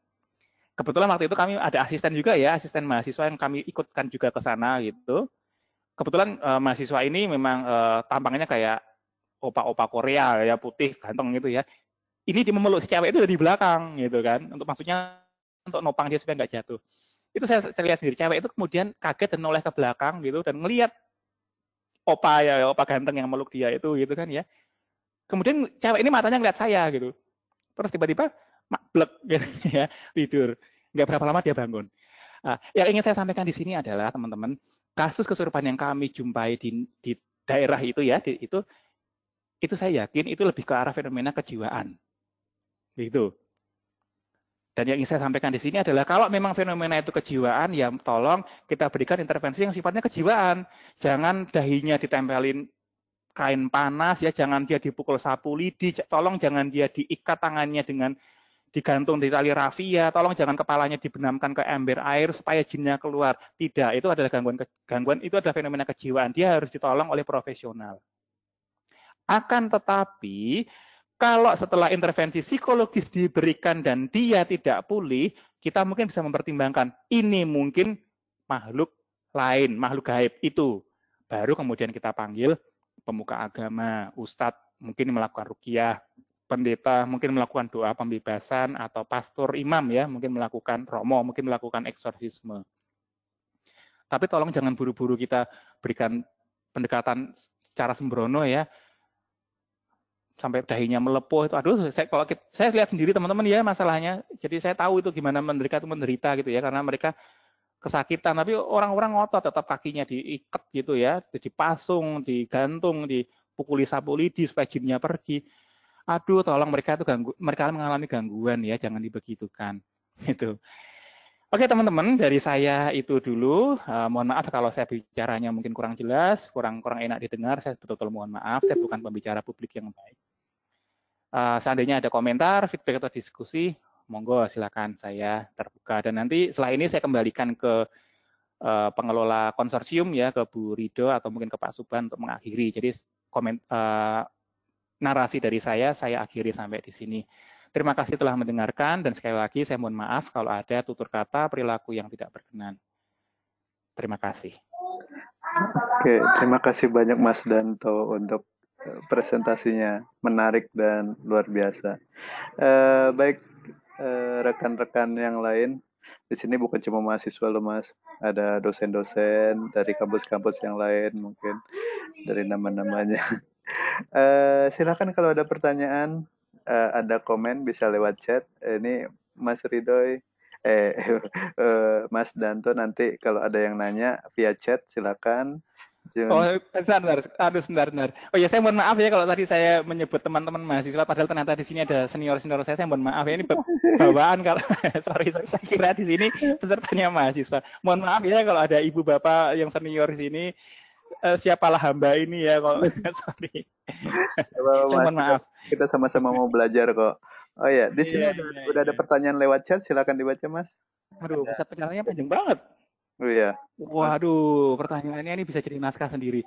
Kebetulan waktu itu kami ada asisten juga ya, asisten mahasiswa yang kami ikutkan juga ke sana gitu. Kebetulan mahasiswa ini memang tampangnya kayak opa-opa Korea ya, putih, ganteng gitu ya. Ini dia memeluk si cewek itu dari belakang gitu kan, untuk maksudnya untuk nopang dia supaya nggak jatuh. Itu saya lihat sendiri, cewek itu kemudian kaget dan noleh ke belakang gitu dan ngelihat opa ganteng yang meluk dia itu gitu kan ya. Kemudian cewek ini matanya ngeliat saya gitu. Terus tiba-tiba blek gitu ya, tidur. Nggak berapa lama dia bangun. Nah, yang ingin saya sampaikan di sini adalah teman-teman, kasus kesurupan yang kami jumpai di daerah itu ya, itu saya yakin itu lebih ke arah fenomena kejiwaan. Gitu. Dan yang ingin saya sampaikan di sini adalah kalau memang fenomena itu kejiwaan, ya tolong kita berikan intervensi yang sifatnya kejiwaan. Jangan dahinya ditempelin kain panas, ya jangan dia dipukul sapu lidi, tolong jangan dia diikat tangannya dengan digantung di tali rafia, tolong jangan kepalanya dibenamkan ke ember air supaya jinnya keluar. Tidak, itu adalah gangguan itu adalah fenomena kejiwaan. Dia harus ditolong oleh profesional. Akan tetapi, kalau setelah intervensi psikologis diberikan dan dia tidak pulih, kita mungkin bisa mempertimbangkan ini mungkin makhluk lain, makhluk gaib itu. Baru kemudian kita panggil pemuka agama, ustadz mungkin melakukan ruqyah, pendeta mungkin melakukan doa pembebasan, atau pastor imam ya mungkin melakukan romo, mungkin melakukan eksorsisme. Tapi tolong jangan buru-buru kita berikan pendekatan secara sembrono ya, sampai dahinya melepuh itu. Aduh, saya lihat sendiri teman-teman ya masalahnya. Jadi saya tahu itu gimana mereka itu menderita gitu ya, karena mereka kesakitan. Tapi orang-orang ngotot tetap kakinya diikat gitu ya, dipasung, digantung, dipukuli sapu lidi supaya jinnya pergi. Aduh, tolong mereka mengalami gangguan ya, jangan dibegitukan. Gitu. Oke teman-teman, dari saya itu dulu. Mohon maaf kalau saya bicaranya mungkin kurang jelas, kurang enak didengar. Saya betul-betul mohon maaf. Saya bukan pembicara publik yang baik. Seandainya ada komentar, feedback atau diskusi, monggo silakan, saya terbuka. Dan nanti setelah ini saya kembalikan ke pengelola konsorsium ya, ke Bu Rido atau mungkin ke Pak Suban untuk mengakhiri. Jadi narasi dari saya akhiri sampai di sini. Terima kasih telah mendengarkan, dan sekali lagi saya mohon maaf kalau ada tutur kata, perilaku yang tidak berkenan. Terima kasih. Oke, terima kasih banyak Mas Danto untuk presentasinya, menarik dan luar biasa. Baik, rekan-rekan yang lain, di sini bukan cuma mahasiswa loh Mas, ada dosen-dosen dari kampus-kampus yang lain, mungkin dari nama-namanya. Silakan kalau ada pertanyaan, ada komen bisa lewat chat. Ini Mas Ridoy, Mas Danto, nanti kalau ada yang nanya via chat silakan. Oh, sebentar. Oh ya, saya mohon maaf ya kalau tadi saya menyebut teman-teman mahasiswa, padahal ternyata di sini ada senior-senior saya mohon maaf ya, ini bawaan kalau sorry, saya kira di sini pesertanya mahasiswa. Mohon maaf ya kalau ada ibu bapak yang senior di sini, siapalah hamba ini ya kalau sorry. Mohon maaf. Kita sama-sama mau belajar kok. Oh ya, di sini udah ada pertanyaan lewat chat, silakan dibaca Mas. Aduh, pusat perjalanannya panjang banget. Oh iya. Waduh, pertanyaannya ini bisa jadi naskah sendiri.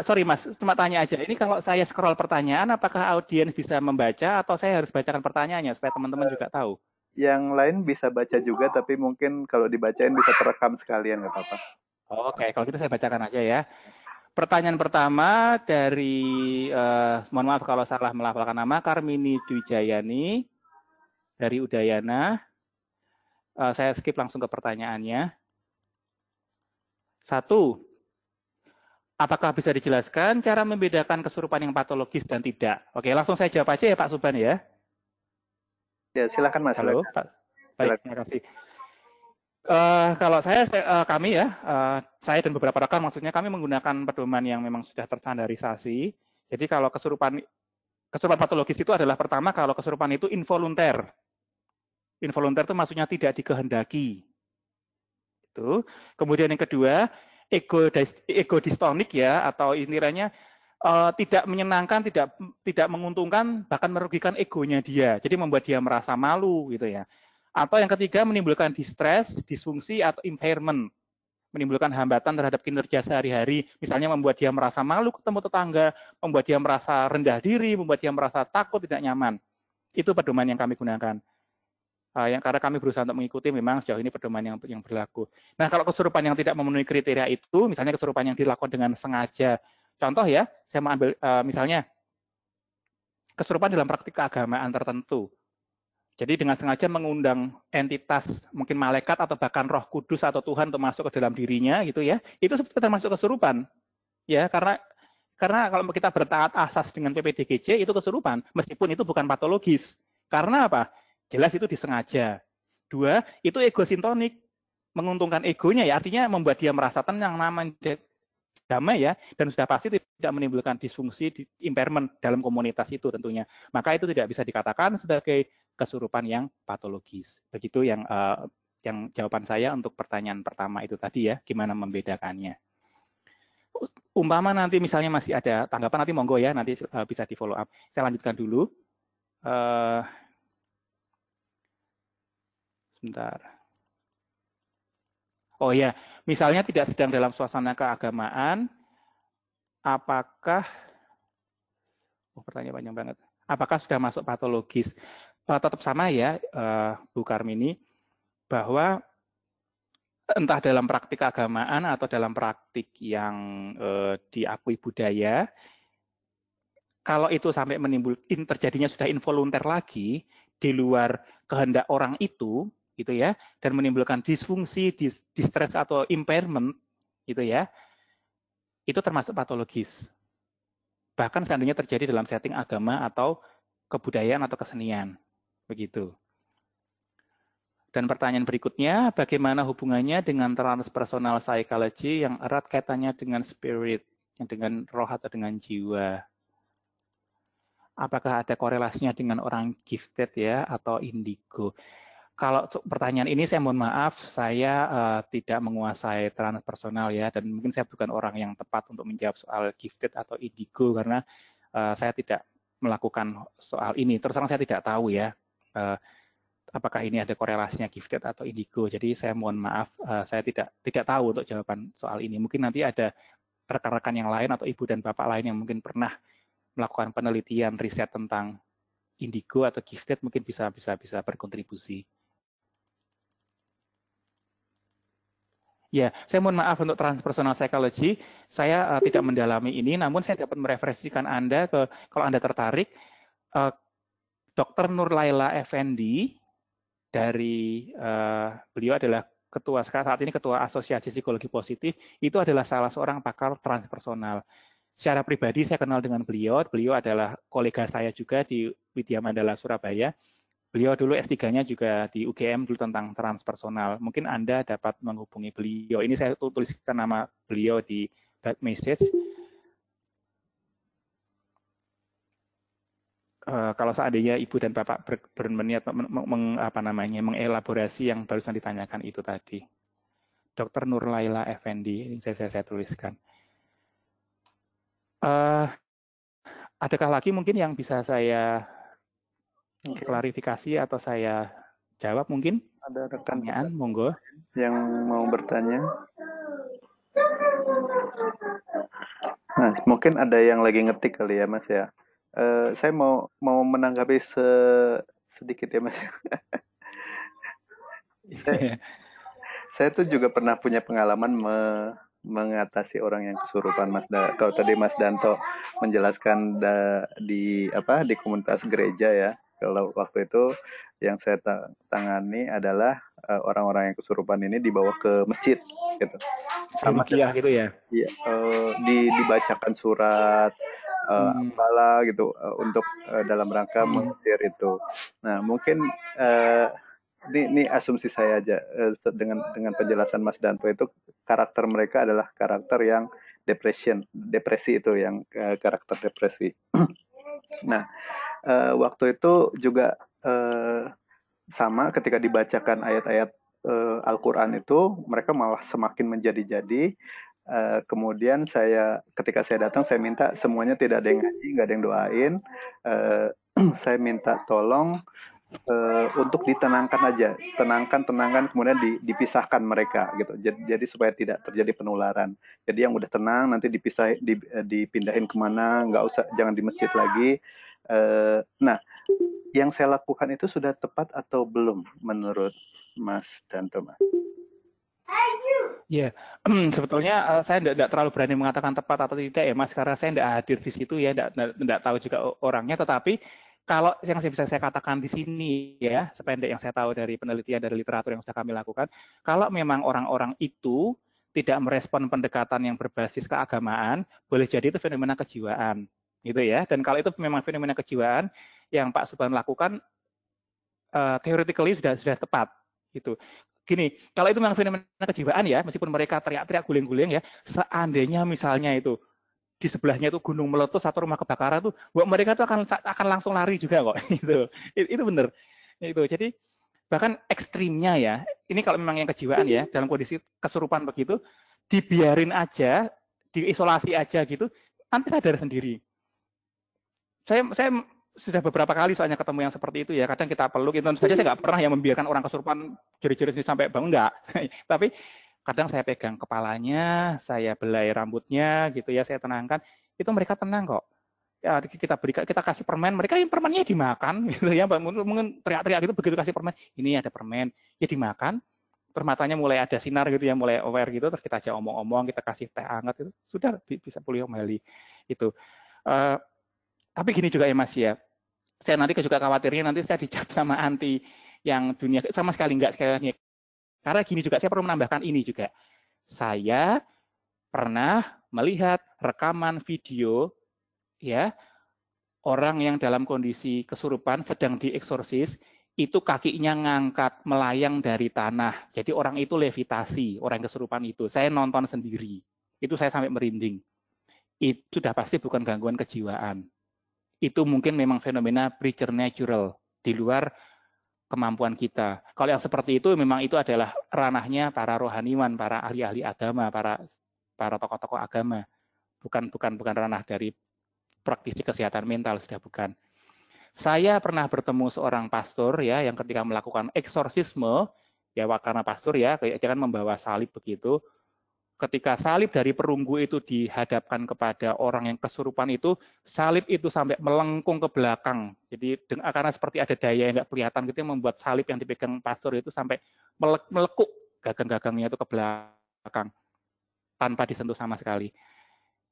Sorry Mas, cuma tanya aja. Ini kalau saya scroll pertanyaan, apakah audiens bisa membaca atau saya harus bacakan pertanyaannya supaya teman-teman juga tahu? Yang lain bisa baca juga, tapi mungkin kalau dibacain bisa terekam sekalian, nggak apa-apa. Oke, kalau gitu saya bacakan aja ya. Pertanyaan pertama dari, mohon maaf kalau salah melafalkan nama, Karmini Dwijayani dari Udayana. Saya skip langsung ke pertanyaannya. 1. Apakah bisa dijelaskan cara membedakan kesurupan yang patologis dan tidak? Oke, langsung saya jawab aja ya Pak Suban ya. Ya, silakan Mas. Halo, Pak. Baik, terima kasih. Kalau kami ya, saya dan beberapa rekan maksudnya kami menggunakan pedoman yang memang sudah terstandarisasi. Jadi kalau kesurupan patologis itu adalah pertama kalau kesurupan itu involunter. Involunter itu maksudnya tidak dikehendaki. Itu. Kemudian yang kedua, ego distonik ya, atau istilahnya tidak menyenangkan, tidak menguntungkan, bahkan merugikan egonya dia. Jadi membuat dia merasa malu gitu ya. Atau yang ketiga menimbulkan distress, disfungsi atau impairment, menimbulkan hambatan terhadap kinerja sehari-hari, misalnya membuat dia merasa malu ketemu tetangga, membuat dia merasa rendah diri, membuat dia merasa takut, tidak nyaman. Itu pedoman yang kami gunakan. Karena kami berusaha untuk mengikuti memang sejauh ini pedoman yang berlaku. Nah, kalau kesurupan yang tidak memenuhi kriteria itu, misalnya kesurupan yang dilakukan dengan sengaja, contoh ya, saya mau ambil misalnya kesurupan dalam praktik keagamaan tertentu. Jadi dengan sengaja mengundang entitas, mungkin malaikat atau bahkan Roh Kudus atau Tuhan untuk masuk ke dalam dirinya gitu ya, itu termasuk kesurupan. Ya, karena kalau kita bertaat asas dengan PPDGJ itu kesurupan, meskipun itu bukan patologis. Karena apa? Jelas itu disengaja. Dua, itu ego sintonik, menguntungkan egonya ya, artinya membuat dia merasa tenang, nyaman, damai ya, dan sudah pasti tidak menimbulkan disfungsi, impairment dalam komunitas itu tentunya. Maka itu tidak bisa dikatakan sebagai kesurupan yang patologis. Begitu yang jawaban saya untuk pertanyaan pertama itu tadi ya, gimana membedakannya. Umpama nanti misalnya masih ada tanggapan, nanti monggo ya, nanti bisa di follow up. Saya lanjutkan dulu. Sebentar. Oh ya, misalnya tidak sedang dalam suasana keagamaan, apakah, pertanyaan panjang banget, apakah sudah masuk patologis? Tetap sama ya, Bu Karmini, bahwa entah dalam praktik keagamaan atau dalam praktik yang diakui budaya, kalau itu sampai menimbulkan terjadinya sudah involunter lagi di luar kehendak orang itu, gitu ya, dan menimbulkan disfungsi, distress atau impairment, gitu ya, itu termasuk patologis. Bahkan seandainya terjadi dalam setting agama atau kebudayaan atau kesenian, begitu. Dan pertanyaan berikutnya, bagaimana hubungannya dengan transpersonal psychology yang erat kaitannya dengan spirit, yang dengan roh atau dengan jiwa? Apakah ada korelasinya dengan orang gifted ya atau indigo? Kalau pertanyaan ini saya mohon maaf, saya tidak menguasai transpersonal ya, dan mungkin saya bukan orang yang tepat untuk menjawab soal gifted atau indigo karena saya tidak melakukan soal ini. Terus terang saya tidak tahu ya. Apakah ini ada korelasinya gifted atau indigo. Jadi saya mohon maaf, saya tidak tahu untuk jawaban soal ini. Mungkin nanti ada rekan-rekan yang lain atau ibu dan bapak lain yang mungkin pernah melakukan penelitian riset tentang indigo atau gifted mungkin bisa berkontribusi. Ya, saya mohon maaf untuk transpersonal psychology. Saya tidak mendalami ini, namun saya dapat mereferensikan Anda ke, kalau Anda tertarik, Dr. Nur Laila Effendi, dari beliau adalah ketua saat ini ketua Asosiasi Psikologi Positif, itu adalah salah seorang pakar transpersonal. Secara pribadi saya kenal dengan beliau adalah kolega saya juga di Widya Mandala Surabaya. Beliau dulu S3-nya juga di UGM dulu tentang transpersonal. Mungkin Anda dapat menghubungi beliau. Ini saya tuliskan nama beliau di back message. Kalau seandainya Ibu dan Bapak berniat mengelaborasi yang barusan ditanyakan itu tadi. Dr. Nur Laila Effendi, ini saya tuliskan. Adakah lagi mungkin yang bisa saya klarifikasi atau saya jawab mungkin? Ada pertanyaan, monggo. Yang mau bertanya? Nah, mungkin ada yang lagi ngetik kali ya, Mas ya. Saya mau menanggapi sedikit ya, Mas. saya tuh juga pernah punya pengalaman mengatasi orang yang kesurupan, Mas. Kalau tadi Mas Danto menjelaskan di komunitas gereja ya. Kalau waktu itu yang saya tangani adalah orang-orang yang kesurupan ini dibawa ke masjid gitu. Sama gitu ya. Iya, dibacakan surat apalah gitu untuk dalam rangka mengusir itu. Nah, mungkin ini asumsi saya aja dengan penjelasan Mas Danto itu karakter mereka adalah karakter yang depresi itu yang karakter depresi. Nah, waktu itu juga sama ketika dibacakan ayat-ayat Al-Quran itu mereka malah semakin menjadi-jadi. Kemudian ketika saya datang saya minta semuanya tidak ada yang ngaji, nggak ada yang doain. Saya minta tolong untuk ditenangkan aja, tenangkan, kemudian dipisahkan mereka gitu. Jadi supaya tidak terjadi penularan. Jadi yang udah tenang nanti dipindahin kemana, nggak usah, jangan di masjid lagi. Nah, yang saya lakukan itu sudah tepat atau belum menurut Mas Danto, Mas? Ya, sebetulnya saya tidak terlalu berani mengatakan tepat atau tidak ya, Mas, karena saya tidak hadir di situ ya, tidak tahu juga orangnya. Tetapi kalau yang bisa saya katakan di sini ya, sependek yang saya tahu dari penelitian dari literatur yang sudah kami lakukan, kalau memang orang-orang itu tidak merespon pendekatan yang berbasis keagamaan, boleh jadi itu fenomena kejiwaan, gitu ya. Dan kalau itu memang fenomena kejiwaan yang Pak Subhan lakukan, theoretically sudah tepat, gitu. Gini, kalau itu memang fenomena kejiwaan ya, meskipun mereka teriak-teriak guling-guling ya, seandainya misalnya itu di sebelahnya itu gunung meletus atau rumah kebakaran tuh, mereka tuh akan langsung lari juga kok. Itu benar. Itu. Jadi bahkan ekstrimnya ya, ini kalau memang yang kejiwaan ya, dalam kondisi kesurupan begitu, dibiarin aja, diisolasi aja gitu, nanti sadar sendiri. Saya sudah beberapa kali soalnya ketemu yang seperti itu ya, kadang kita peluk, itu saja saya nggak pernah yang membiarkan orang kesurupan jerit-jerit sampai bangun, enggak. Tapi kadang saya pegang kepalanya, saya belai rambutnya gitu ya, saya tenangkan, itu mereka tenang kok. Ya, kita kasih permen, mereka yang permennya dimakan gitu ya, mungkin teriak-teriak gitu, begitu kasih permen, ini ada permen, ya dimakan, terus matanya mulai ada sinar gitu ya, mulai aware gitu, terus kita aja omong-omong, kita kasih teh hangat itu, sudah bisa pulih kembali itu. Tapi gini juga ya Mas ya, saya nanti juga khawatirnya nanti saya dicap sama anti yang dunia, sama sekali enggak sekali lagi. Karena gini juga, saya perlu menambahkan ini juga. Saya pernah melihat rekaman video ya orang yang dalam kondisi kesurupan sedang dieksorsis, itu kakinya ngangkat melayang dari tanah. Jadi orang itu levitasi, orang kesurupan itu. Saya nonton sendiri. Itu saya sampai merinding. Itu sudah pasti bukan gangguan kejiwaan. Itu mungkin memang fenomena preternatural di luar kemampuan kita. Kalau yang seperti itu memang itu adalah ranahnya para rohaniwan, para ahli-ahli agama, para tokoh-tokoh agama. Bukan ranah dari praktisi kesehatan mental, sudah bukan. Saya pernah bertemu seorang pastor ya yang ketika melakukan eksorsisme, ya karena pastor ya, dia kan membawa salib begitu. Ketika salib dari perunggu itu dihadapkan kepada orang yang kesurupan itu, salib itu sampai melengkung ke belakang. Jadi karena seperti ada daya yang nggak kelihatan gitu yang membuat salib yang dipegang pastor itu sampai melekuk gagang-gagangnya itu ke belakang tanpa disentuh sama sekali.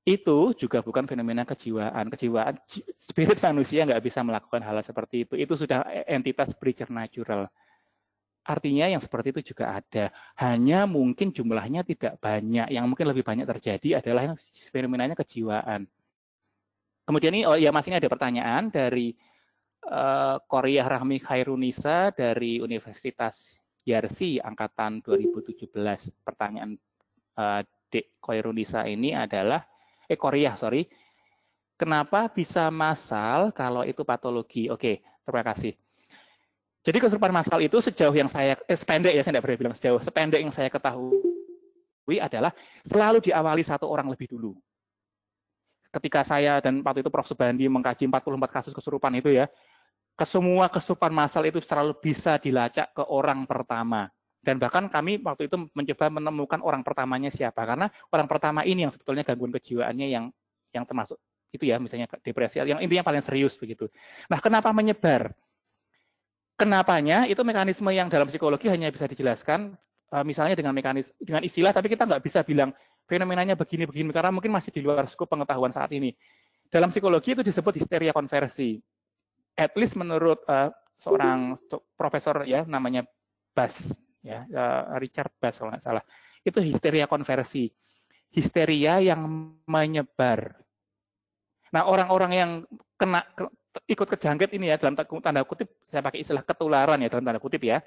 Itu juga bukan fenomena kejiwaan. Kejiwaan, spirit manusia nggak bisa melakukan hal seperti itu. Itu sudah entitas preternatural. Artinya yang seperti itu juga ada. Hanya mungkin jumlahnya tidak banyak. Yang mungkin lebih banyak terjadi adalah yang fenomenanya kejiwaan. Kemudian ini, Mas, ini ada pertanyaan dari Korea Rahmi Khairunisa dari Universitas Yarsi angkatan 2017. Pertanyaan Dek Khairunisa ini adalah, Korea, sorry. Kenapa bisa massal kalau itu patologi? Oke, terima kasih. Jadi kesurupan massal itu sejauh yang saya, sependek ya, saya tidak berani bilang sejauh, sependek yang saya ketahui adalah selalu diawali satu orang lebih dulu. Ketika saya dan waktu itu Prof. Subandi mengkaji 44 kasus kesurupan itu ya, semua kesurupan massal itu selalu bisa dilacak ke orang pertama. Dan bahkan kami waktu itu mencoba menemukan orang pertamanya siapa, karena orang pertama ini yang sebetulnya gangguan kejiwaannya yang termasuk itu ya, misalnya depresi, yang intinya paling serius begitu. Nah, kenapa menyebar? Kenapanya itu mekanisme yang dalam psikologi hanya bisa dijelaskan misalnya dengan istilah, tapi kita nggak bisa bilang fenomenanya begini-begini karena mungkin masih di luar skop pengetahuan saat ini. Dalam psikologi itu disebut histeria konversi. At least menurut seorang profesor ya namanya Bass, ya Richard Bass kalau nggak salah, itu histeria konversi, histeria yang menyebar. Nah, orang-orang yang ikut kejangkit ini ya dalam tanda kutip, saya pakai istilah ketularan ya dalam tanda kutip ya.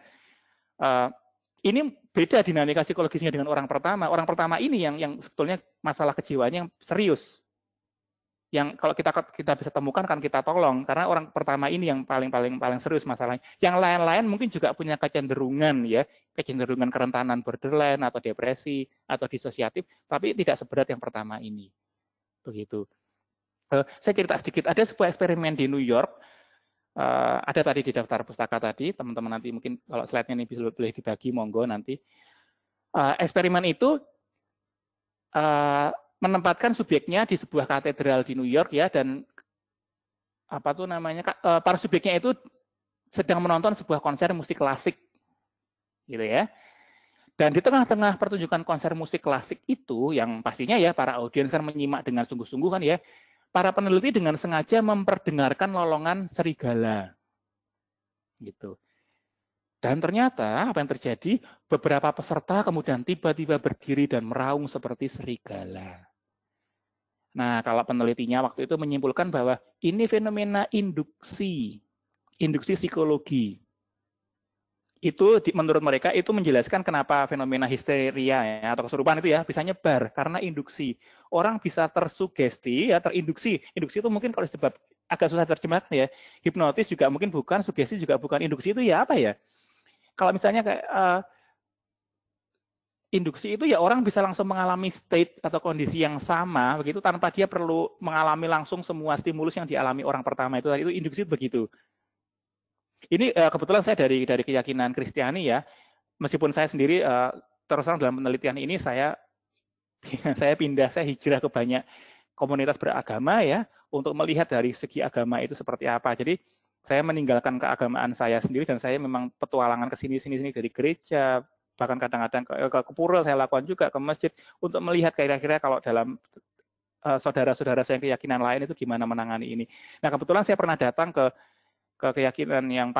Ini beda dinamika psikologisnya dengan orang pertama. Orang pertama ini yang sebetulnya masalah kejiwaannya yang serius. Yang kalau kita bisa temukan kan kita tolong, karena orang pertama ini yang paling serius masalahnya. Yang lain-lain mungkin juga punya kecenderungan ya, kecenderungan kerentanan borderline atau depresi atau disosiatif, tapi tidak seberat yang pertama ini. Begitu. Saya cerita sedikit, ada sebuah eksperimen di New York, ada tadi di daftar pustaka tadi, teman-teman nanti mungkin kalau slide-nya ini bisa boleh dibagi, monggo nanti. Eksperimen itu menempatkan subjeknya di sebuah katedral di New York ya, dan apa tuh namanya, para subjeknya itu sedang menonton sebuah konser musik klasik, gitu ya. Dan di tengah-tengah pertunjukan konser musik klasik itu, yang pastinya ya para audiens kan menyimak dengan sungguh-sungguh kan ya, para peneliti dengan sengaja memperdengarkan lolongan serigala. Gitu. Dan ternyata apa yang terjadi, beberapa peserta kemudian tiba-tiba berdiri dan meraung seperti serigala. Nah, kalau penelitinya waktu itu menyimpulkan bahwa ini fenomena induksi psikologi. Itu menurut mereka itu menjelaskan kenapa fenomena histeria ya, atau kesurupan itu ya bisa nyebar karena induksi. Orang bisa tersugesti ya, terinduksi. Induksi itu mungkin kalau sebab agak susah terjemahkan ya. Hipnotis juga mungkin bukan, sugesti juga bukan. Induksi itu ya apa ya? Kalau misalnya kayak induksi itu ya orang bisa langsung mengalami state atau kondisi yang sama begitu tanpa dia perlu mengalami langsung semua stimulus yang dialami orang pertama itu induksi itu begitu. Ini kebetulan saya dari keyakinan Kristiani ya, meskipun saya sendiri terus terang dalam penelitian ini saya hijrah ke banyak komunitas beragama ya untuk melihat dari segi agama itu seperti apa. Jadi saya meninggalkan keagamaan saya sendiri dan saya memang petualangan ke sini dari gereja, bahkan kadang-kadang ke pura saya lakukan juga ke masjid untuk melihat kira-kira kalau dalam saudara-saudara saya yang keyakinan lain itu gimana menangani ini. Nah kebetulan saya pernah datang ke keyakinan yang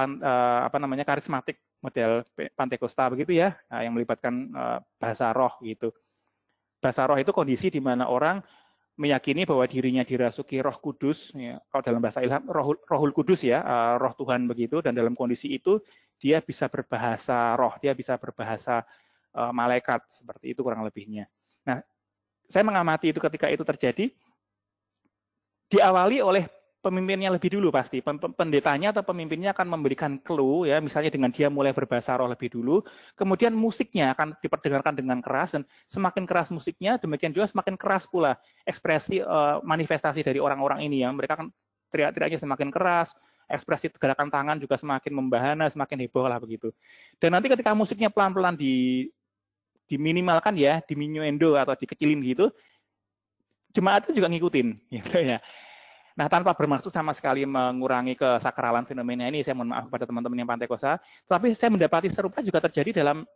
karismatik model Pantekosta begitu ya, yang melibatkan bahasa roh gitu. Bahasa roh itu kondisi di mana orang meyakini bahwa dirinya dirasuki Roh Kudus, ya, kalau dalam bahasa Ilham Rohul Kudus ya, Roh Tuhan begitu, dan dalam kondisi itu dia bisa berbahasa roh, dia bisa berbahasa malaikat seperti itu kurang lebihnya. Nah, saya mengamati itu ketika itu terjadi diawali oleh pemimpinnya lebih dulu pasti. Pendetanya atau pemimpinnya akan memberikan clue ya, misalnya dengan dia mulai berbahasa roh lebih dulu, kemudian musiknya akan diperdengarkan dengan keras dan semakin keras musiknya, demikian juga semakin keras pula ekspresi manifestasi dari orang-orang ini ya. Mereka kan teriak-teriaknya semakin keras, ekspresi gerakan tangan juga semakin membahana, semakin heboh lah begitu. Dan nanti ketika musiknya pelan-pelan diminimalkan ya, diminuendo atau dikecilin gitu, jemaat itu juga ngikutin gitu ya. Nah, tanpa bermaksud sama sekali mengurangi kesakralan fenomena ini, saya mohon maaf kepada teman-teman yang Pantekosta, tapi saya mendapati serupa juga terjadi dalam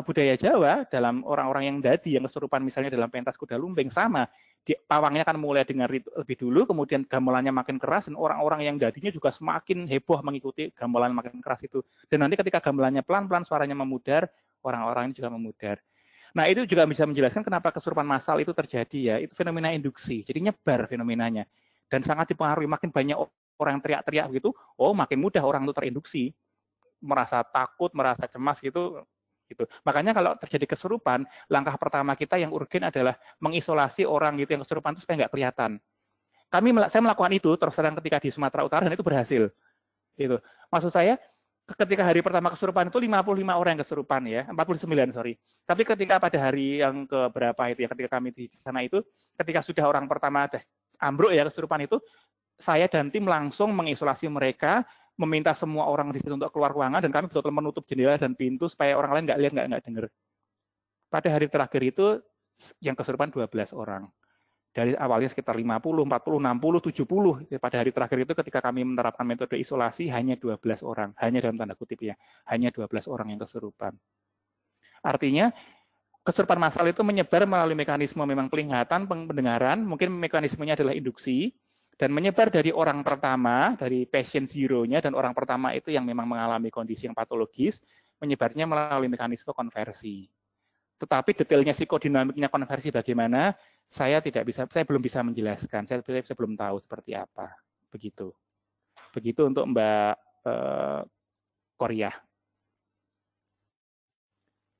budaya Jawa, dalam orang-orang yang dadi, yang kesurupan misalnya dalam pentas kuda lumping, sama. Pawangnya kan mulai dengan lebih dulu, kemudian gamelannya makin keras, dan orang-orang yang dadinya juga semakin heboh mengikuti gamelan makin keras itu. Dan nanti ketika gamelannya pelan-pelan, suaranya memudar, orang-orang ini juga memudar. Nah, itu juga bisa menjelaskan kenapa kesurupan massal itu terjadi ya, itu fenomena induksi, jadi nyebar fenomenanya. Dan sangat dipengaruhi makin banyak orang yang teriak-teriak gitu, makin mudah orang itu terinduksi, merasa takut, merasa cemas gitu. Makanya kalau terjadi kesurupan, langkah pertama kita yang urgen adalah mengisolasi orang gitu yang kesurupan itu supaya nggak kelihatan. Saya melakukan itu terus terang ketika di Sumatera Utara dan itu berhasil. Itu. Maksud saya ketika hari pertama kesurupan itu 55 orang yang kesurupan ya, 49 sorry. Tapi ketika pada hari yang keberapa itu ya, ketika kami di sana itu, ketika sudah orang pertama ada ambruk ya kesurupan itu, saya dan tim langsung mengisolasi mereka, meminta semua orang di situ untuk keluar ruangan, dan kami betul-betul menutup jendela dan pintu supaya orang lain nggak lihat, nggak dengar. Pada hari terakhir itu yang kesurupan 12 orang. Dari awalnya sekitar 50, 40, 60, 70. Pada hari terakhir itu ketika kami menerapkan metode isolasi hanya 12 orang. Hanya dalam tanda kutip ya. Hanya 12 orang yang kesurupan. Artinya kesurupan massal itu menyebar melalui mekanisme memang penglihatan, pendengaran, mungkin mekanismenya adalah induksi, dan menyebar dari orang pertama, dari patient zero-nya, dan orang pertama itu yang memang mengalami kondisi yang patologis, menyebarnya melalui mekanisme konversi. Tetapi detailnya psikodinamiknya konversi bagaimana, saya belum bisa menjelaskan, saya belum tahu seperti apa. Begitu untuk Mbak Korea.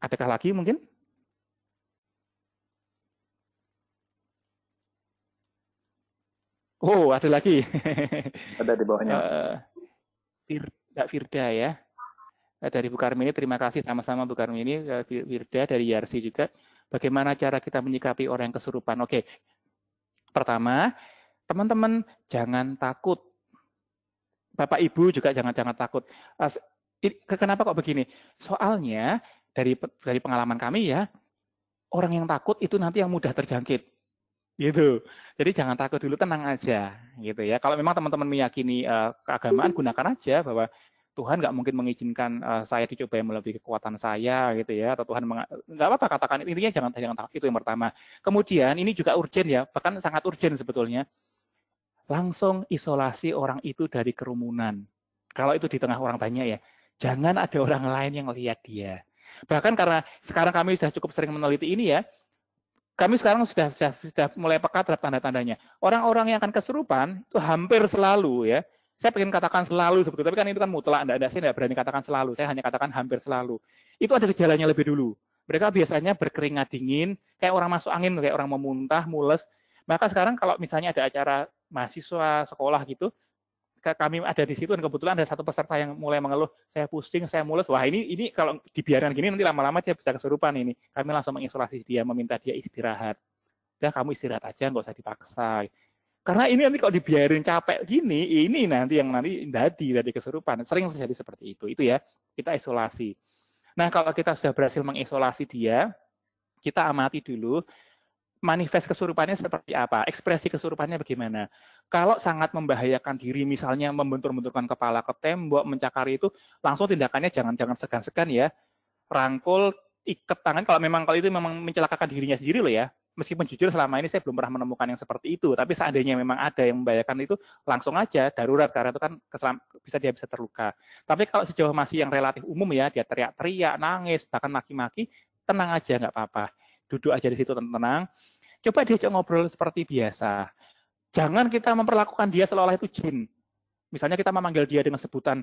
Adakah lagi mungkin? Oh, ada lagi. Ada di bawahnya. Mbak Firda ya. Dari Bu Karmini, terima kasih sama-sama Bu Karmini. Firda dari Yarsi juga. Bagaimana cara kita menyikapi orang yang kesurupan? Oke. Pertama, teman-teman jangan takut. Bapak Ibu juga jangan takut. Kenapa kok begini? Soalnya dari pengalaman kami ya, orang yang takut itu nanti yang mudah terjangkit. Gitu. Jadi jangan takut dulu, tenang aja gitu ya. Kalau memang teman-teman meyakini keagamaan, gunakan aja bahwa Tuhan nggak mungkin mengizinkan saya dicobai melebihi kekuatan saya gitu ya, atau Tuhan nggak apa-apa, katakan, intinya jangan takut, itu yang pertama. Kemudian ini juga urgen ya, bahkan sangat urgen sebetulnya. langsung isolasi orang itu dari kerumunan. Kalau itu di tengah orang banyak ya, jangan ada orang lain yang lihat dia. Bahkan karena sekarang kami sudah cukup sering meneliti ini ya, kami sekarang sudah mulai peka terhadap tanda-tandanya. Orang-orang yang akan kesurupan itu hampir selalu ya. Saya pengen katakan selalu sebetulnya, tapi kan itu kan mutlak. Saya tidak berani katakan selalu. Saya hanya katakan hampir selalu. Itu ada gejalanya lebih dulu. Mereka biasanya berkeringat dingin, kayak orang masuk angin, kayak orang memuntah, mules. Maka sekarang kalau misalnya ada acara mahasiswa, sekolah gitu, kami ada di situ dan kebetulan ada satu peserta yang mulai mengeluh, saya pusing, saya mules. Wah ini kalau dibiarkan gini nanti lama-lama dia bisa kesurupan ini. Kami langsung mengisolasi dia, meminta dia istirahat. Udah kamu istirahat aja, nggak usah dipaksa. Karena ini nanti kalau dibiarin capek gini, ini nanti yang nanti dari kesurupan. Sering terjadi seperti itu. Itu ya, kita isolasi. Nah kalau kita sudah berhasil mengisolasi dia, kita amati dulu manifest kesurupannya seperti apa, ekspresi kesurupannya bagaimana. Kalau sangat membahayakan diri, misalnya membentur-benturkan kepala ke tembok, mencakari itu, langsung tindakannya jangan segan-segan ya. Rangkul, ikat tangan, kalau itu memang mencelakakan dirinya sendiri loh ya. Meskipun jujur selama ini saya belum pernah menemukan yang seperti itu, tapi seandainya memang ada yang membahayakan itu, langsung aja darurat, karena itu kan dia bisa terluka. Tapi kalau sejauh masih yang relatif umum ya, dia teriak-teriak, nangis, bahkan maki-maki, tenang aja, nggak apa-apa. Duduk aja di situ tenang, coba diajak ngobrol seperti biasa. Jangan kita memperlakukan dia seolah-olah itu jin. Misalnya kita memanggil dia dengan sebutan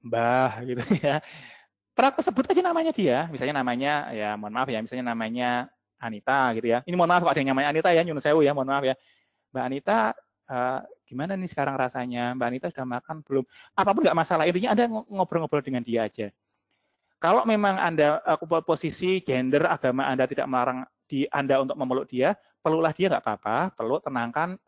Mbah gitu ya. Sebut aja namanya dia. Misalnya namanya, ya mohon maaf ya, misalnya namanya Anita gitu ya. Ini mohon maaf kalau ada yang namanya Anita ya, nyuruh sewu ya, mohon maaf ya. Mbak Anita, gimana nih sekarang rasanya? Mbak Anita sudah makan belum? Apapun nggak masalah, intinya Anda ngobrol-ngobrol dengan dia aja. Kalau memang Anda posisi gender agama Anda tidak melarang Anda untuk memeluk dia, peluklah dia nggak apa-apa, peluk, tenangkan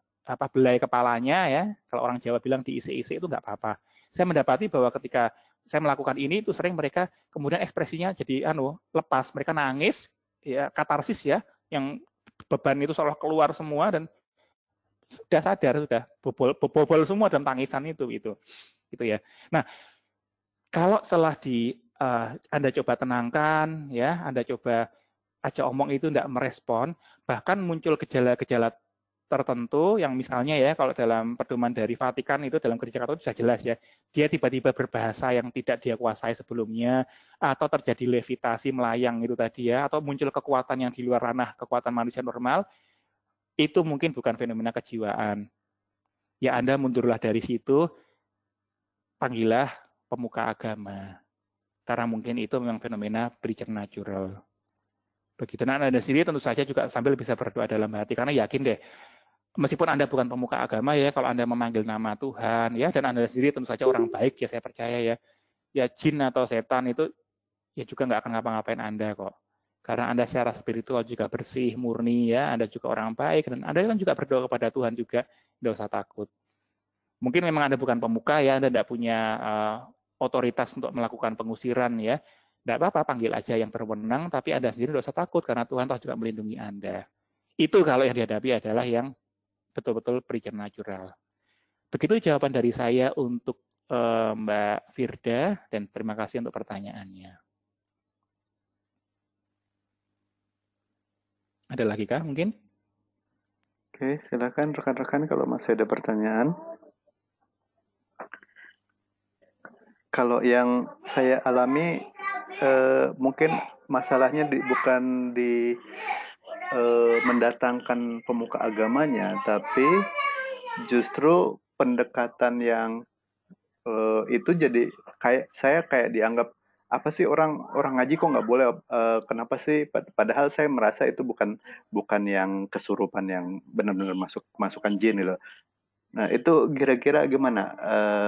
belai kepalanya ya. Kalau orang Jawa bilang diisi-isi itu nggak apa-apa. Saya mendapati bahwa ketika saya melakukan ini itu sering mereka kemudian ekspresinya jadi lepas, mereka nangis, ya katarsis ya, yang beban itu seolah keluar semua dan sudah sadar, sudah bobol semua dalam tangisan itu ya. Nah, kalau setelah Anda coba tenangkan, ya, Anda coba ajak omong itu tidak merespon, bahkan muncul gejala-gejala tertentu yang misalnya ya, kalau dalam pedoman dari Vatikan itu dalam gereja Katolik bisa jelas ya, dia tiba-tiba berbahasa yang tidak dia kuasai sebelumnya, atau terjadi levitasi melayang itu tadi ya, atau muncul kekuatan yang di luar ranah kekuatan manusia normal, itu mungkin bukan fenomena kejiwaan. Ya Anda mundurlah dari situ, panggillah pemuka agama. Karena mungkin itu memang fenomena preternatural. Begitu. Nah, Anda sendiri tentu saja juga sambil bisa berdoa dalam hati, karena yakin deh, meskipun Anda bukan pemuka agama ya, kalau Anda memanggil nama Tuhan ya, dan Anda sendiri tentu saja orang baik ya, saya percaya ya jin atau setan itu ya juga nggak akan ngapa-ngapain Anda kok. Karena Anda secara spiritual juga bersih, murni ya, Anda juga orang baik, dan Anda kan juga berdoa kepada Tuhan juga, tidak usah takut. Mungkin memang Anda bukan pemuka ya, Anda tidak punya otoritas untuk melakukan pengusiran ya, tidak apa-apa, panggil aja yang berwenang, tapi Anda sendiri tidak usah takut karena Tuhan toh juga melindungi Anda. Itu kalau yang dihadapi adalah yang betul-betul preternatural. Begitu jawaban dari saya untuk Mbak Firda, dan terima kasih untuk pertanyaannya. Ada lagi kah mungkin? Oke, silakan rekan-rekan kalau masih ada pertanyaan. Kalau yang saya alami mungkin masalahnya bukan di mendatangkan pemuka agamanya, tapi justru pendekatan yang itu jadi kayak dianggap apa sih, orang ngaji kok nggak boleh, kenapa sih, padahal saya merasa itu bukan yang kesurupan yang benar-benar masukan jin gitu. Nah itu kira-kira gimana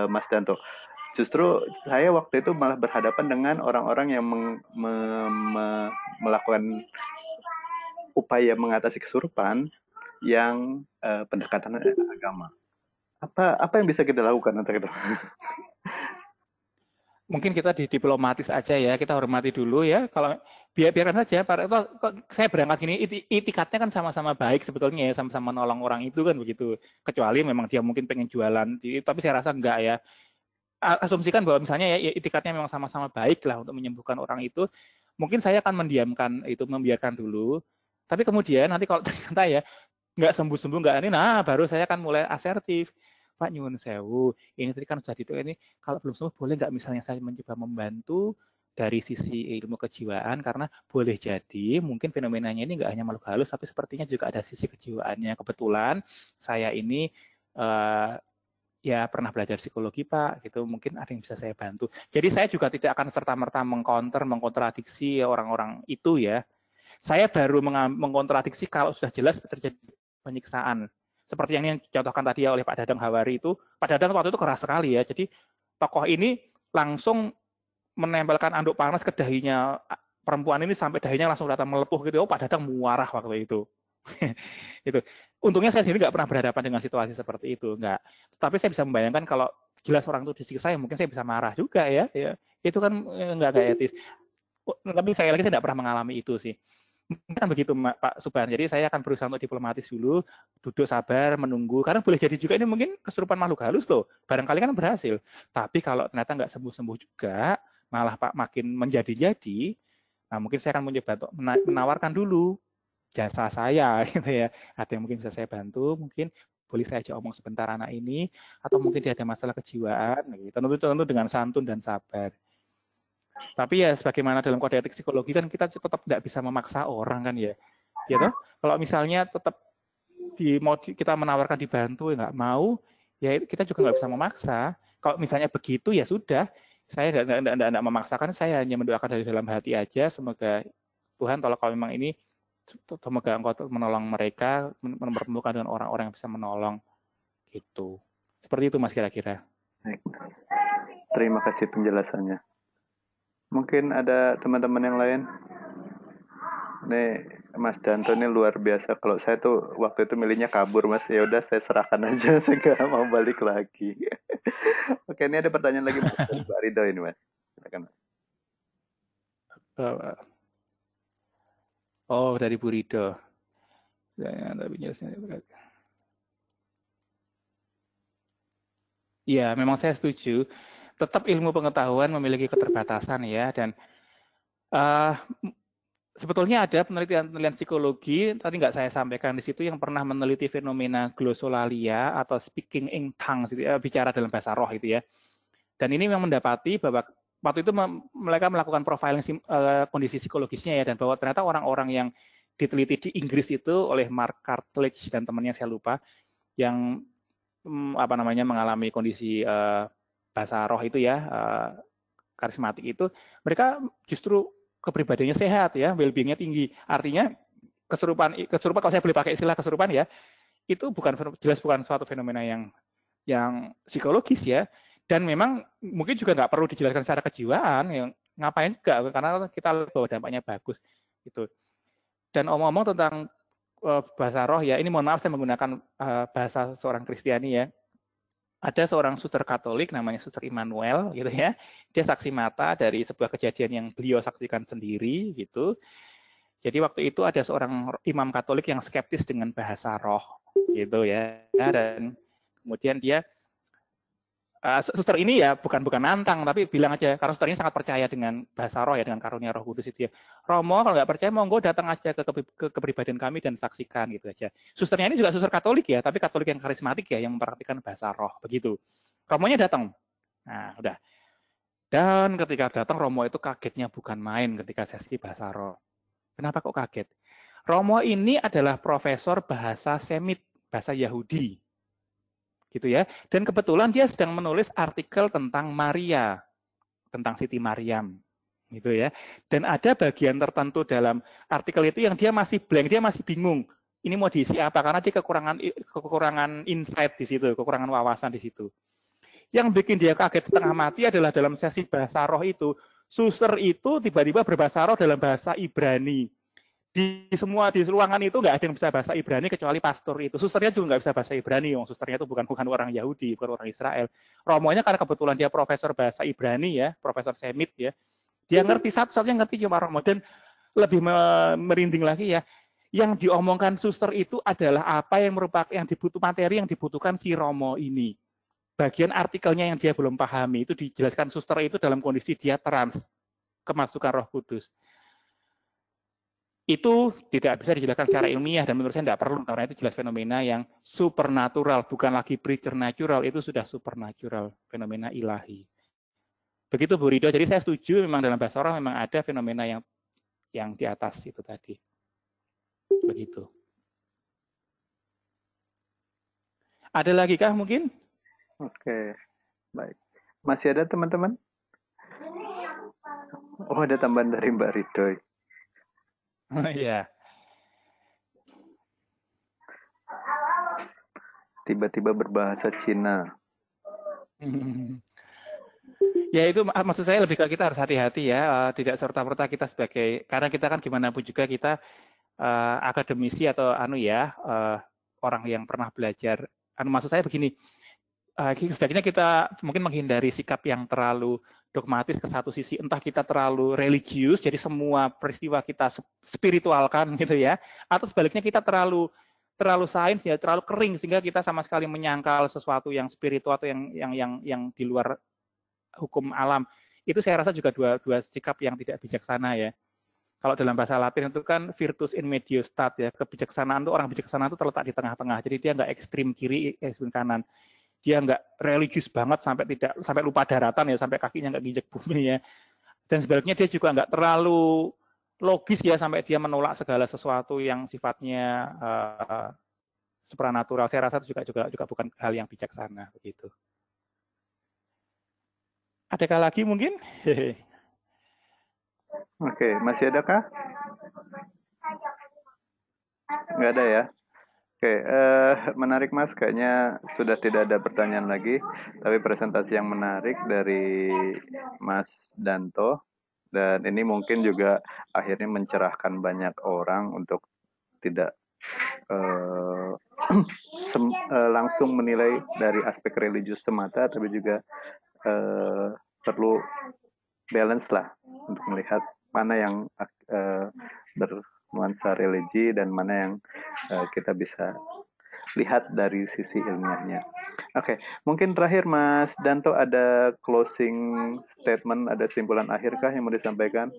Mas Danto? Justru saya waktu itu malah berhadapan dengan orang-orang yang melakukan upaya mengatasi kesurupan yang pendekatan agama. Apa yang bisa kita lakukan untuk itu? Mungkin kita diplomatis aja ya, kita hormati dulu ya. Kalau biarkan saja, saya berangkat gini, itikatnya kan sama-sama baik sebetulnya ya, sama-sama nolong orang itu kan begitu. Kecuali memang dia mungkin pengen jualan, tapi saya rasa enggak ya. Asumsikan bahwa misalnya ya itikatnya memang sama-sama baik lah untuk menyembuhkan orang itu, mungkin saya akan mendiamkan itu, membiarkan dulu. Tapi kemudian nanti kalau ternyata ya nggak sembuh-sembuh, nggak ini, nah baru saya akan mulai asertif. Pak nyuwun sewu, ini tadi kan sudah didoain ini, kalau belum sembuh boleh nggak misalnya saya mencoba membantu dari sisi ilmu kejiwaan, karena boleh jadi mungkin fenomenanya ini nggak hanya makhluk halus, tapi sepertinya juga ada sisi kejiwaannya. Kebetulan saya ini ya pernah belajar psikologi Pak, gitu, mungkin ada yang bisa saya bantu. Jadi saya juga tidak akan serta-merta mengkontradiksi orang-orang itu ya. Saya baru mengkontradiksi kalau sudah jelas terjadi penyiksaan. Seperti yang dicontohkan tadi oleh Pak Dadang Hawari itu, Pak Dadang waktu itu keras sekali ya. Jadi tokoh ini langsung menempelkan anduk panas ke dahinya perempuan ini sampai dahinya langsung datang melepuh gitu. Oh, Pak Dadang muarah waktu itu. Itu. Untungnya saya sendiri nggak pernah berhadapan dengan situasi seperti itu, nggak. Tapi saya bisa membayangkan kalau jelas orang itu disiksa, mungkin saya bisa marah juga ya. Itu kan nggak etis. Tapi saya lagi tidak pernah mengalami itu sih. Mungkin begitu Pak Suban. Jadi saya akan berusaha untuk diplomatis dulu, duduk sabar, menunggu. Karena boleh jadi juga ini mungkin kesurupan makhluk halus loh. Barangkali kan berhasil. Tapi kalau ternyata nggak sembuh-sembuh juga, malah Pak makin menjadi-jadi, nah mungkin saya akan mencoba untuk menawarkan dulu jasa saya gitu ya. Ada yang mungkin bisa saya bantu, mungkin boleh saya ajak omong sebentar anak ini, atau mungkin dia ada masalah kejiwaan, gitu. Tentu dengan santun dan sabar. Tapi ya sebagaimana dalam kode etik psikologi kan kita tetap tidak bisa memaksa orang kan ya. Ya toh? Kalau misalnya tetap kita menawarkan dibantu ya nggak mau, ya kita juga nggak bisa memaksa. Kalau misalnya begitu ya sudah, saya nggak memaksakan, saya hanya mendoakan dari dalam hati aja. Semoga Tuhan tolong kalau memang ini, semoga Engkau menolong mereka, mempertemukan dengan orang-orang yang bisa menolong gitu. Seperti itu Mas kira-kira. Terima kasih penjelasannya. Mungkin ada teman-teman yang lain. Nih Mas Danto ini luar biasa. Kalau saya tuh waktu itu milihnya kabur Mas. Ya udah saya serahkan aja, saya nggak mau balik lagi. Oke, ini ada pertanyaan lagi dari Pak Ridho ini Mas. Silakan Mas. Oh, dari Bu Ridho. Ya, memang saya setuju. Tetap ilmu pengetahuan memiliki keterbatasan ya, dan sebetulnya ada penelitian psikologi, tadi nggak saya sampaikan di situ, yang pernah meneliti fenomena glossolalia atau speaking in tongues, bicara dalam bahasa roh itu ya. Dan ini memang mendapati bahwa waktu itu mereka melakukan profiling kondisi psikologisnya ya, dan bahwa ternyata orang-orang yang diteliti di Inggris itu oleh Mark Cartledge dan temannya saya lupa, yang mengalami kondisi bahasa roh itu ya, karismatik itu, mereka justru kepribadiannya sehat ya, well-being-nya tinggi. Artinya kesurupan kalau saya boleh pakai istilah kesurupan ya, itu jelas bukan suatu fenomena yang psikologis ya, dan memang mungkin juga nggak perlu dijelaskan secara kejiwaan, yang ngapain enggak, karena kita bahwa dampaknya bagus gitu. Dan omong-omong tentang bahasa roh ya, ini mohon maaf saya menggunakan bahasa seorang Kristiani ya. Ada seorang suster Katolik namanya Suster Immanuel gitu ya. Dia saksi mata dari sebuah kejadian yang beliau saksikan sendiri gitu. Jadi waktu itu ada seorang imam Katolik yang skeptis dengan bahasa roh gitu ya. Dan kemudian dia suster ini ya bukan nantang, tapi bilang aja, karena suster ini sangat percaya dengan bahasa roh ya, dengan karunia Roh Kudus itu ya. Romo kalau nggak percaya monggo datang aja ke kepribadian kami dan saksikan gitu aja. Susternya ini juga suster Katolik ya, tapi Katolik yang karismatik ya, yang mempraktikkan bahasa roh begitu. Romonya datang. Nah, udah. Dan ketika datang Romo itu kagetnya bukan main ketika sesi bahasa roh. Kenapa kok kaget? Romo ini adalah profesor bahasa Semit, bahasa Yahudi. Gitu ya. Dan kebetulan dia sedang menulis artikel tentang Maria, tentang Siti Maryam, gitu ya. Dan ada bagian tertentu dalam artikel itu yang dia masih blank, dia masih bingung. Ini mau diisi apa? Karena dia kekurangan insight di situ, kekurangan wawasan di situ. Yang bikin dia kaget setengah mati adalah dalam sesi bahasa roh itu, suster itu tiba-tiba berbahasa roh dalam bahasa Ibrani. Di ruangan itu nggak ada yang bisa bahasa Ibrani kecuali pastor itu. Susternya juga nggak bisa bahasa Ibrani, susternya itu bukan orang Yahudi, bukan orang Israel. Romonya karena kebetulan dia profesor bahasa Ibrani ya, profesor Semit ya, dia ngerti, satu-satunya ngerti cuma Romo. Dan lebih merinding lagi ya, yang diomongkan suster itu adalah apa yang merupakan materi yang dibutuhkan si Romo ini. Bagian artikelnya yang dia belum pahami itu dijelaskan suster itu dalam kondisi dia trans, kemasukan Roh Kudus. itu tidak bisa dijelaskan secara ilmiah dan menurut saya tidak perlu karena itu jelas fenomena yang supernatural, bukan lagi preternatural, itu sudah supernatural, fenomena ilahi. Begitu Bu Rido, jadi saya setuju memang dalam bahasa orang memang ada fenomena yang di atas itu tadi. Begitu. Ada lagi kah mungkin? Oke, baik. Masih ada teman-teman? Oh, ada tambahan dari Mbak Ridoy. Iya. Tiba-tiba berbahasa Cina. Ya itu maksud saya lebih ke kita harus hati-hati ya, tidak serta-merta kita sebagai, karena kita kan gimana pun juga kita akademisi atau orang yang pernah belajar. Maksud saya begini, sebaiknya kita mungkin menghindari sikap yang terlalu dogmatis ke satu sisi, entah kita terlalu religius, jadi semua peristiwa kita spiritualkan gitu ya, atau sebaliknya kita terlalu sains ya, terlalu kering sehingga kita sama sekali menyangkal sesuatu yang spiritual atau yang di luar hukum alam. Itu saya rasa juga dua sikap yang tidak bijaksana ya. Kalau dalam bahasa Latin itu kan virtus in medio stat ya, kebijaksanaan itu, orang bijaksana itu terletak di tengah-tengah. Jadi dia nggak ekstrim kiri, ekstrim kanan. Dia nggak religius banget sampai lupa daratan ya, sampai kakinya nggak ginjek bumi ya. Dan sebaliknya dia juga nggak terlalu logis ya, sampai dia menolak segala sesuatu yang sifatnya supranatural. Saya rasa itu juga bukan hal yang bijaksana begitu. Adakah lagi mungkin? Oke, masih adakah? Nggak ada ya? Oke, menarik Mas. Kayaknya sudah tidak ada pertanyaan lagi. Tapi presentasi yang menarik dari Mas Danto. Dan ini mungkin juga akhirnya mencerahkan banyak orang untuk tidak langsung menilai dari aspek religius semata, tapi juga perlu balance lah untuk melihat mana yang bernuansa religi dan mana yang kita bisa lihat dari sisi ilmiahnya. Oke, mungkin terakhir Mas Danto ada closing statement, ada simpulan akhirkah yang mau disampaikan?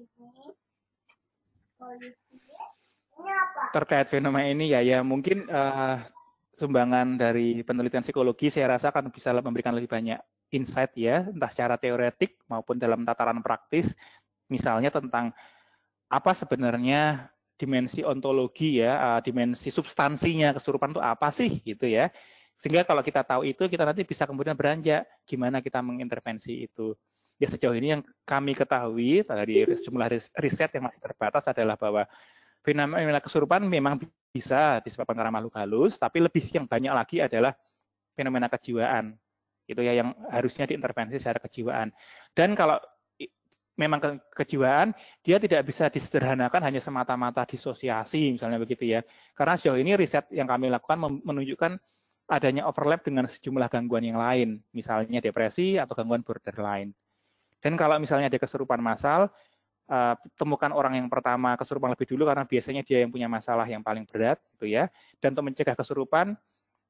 Terkait fenomena ini ya mungkin sumbangan dari penelitian psikologi saya rasa akan bisa memberikan lebih banyak insight ya, entah secara teoretik maupun dalam tataran praktis, misalnya tentang apa sebenarnya dimensi ontologi ya, dimensi substansinya kesurupan itu apa sih gitu ya. Sehingga kalau kita tahu itu, kita nanti bisa kemudian beranjak gimana kita mengintervensi itu. Ya sejauh ini yang kami ketahui dari jumlah riset yang masih terbatas adalah bahwa fenomena kesurupan memang bisa disebabkan karena makhluk halus, tapi lebih yang banyak lagi adalah fenomena kejiwaan. Itu ya yang harusnya diintervensi secara kejiwaan. Dan kalau memang kejiwaan, dia tidak bisa disederhanakan hanya semata-mata disosiasi, misalnya begitu ya. Karena sejauh ini riset yang kami lakukan menunjukkan adanya overlap dengan sejumlah gangguan yang lain, misalnya depresi atau gangguan borderline. Dan kalau misalnya ada kesurupan massal, temukan orang yang pertama kesurupan lebih dulu karena biasanya dia yang punya masalah yang paling berat, gitu ya. Dan untuk mencegah kesurupan,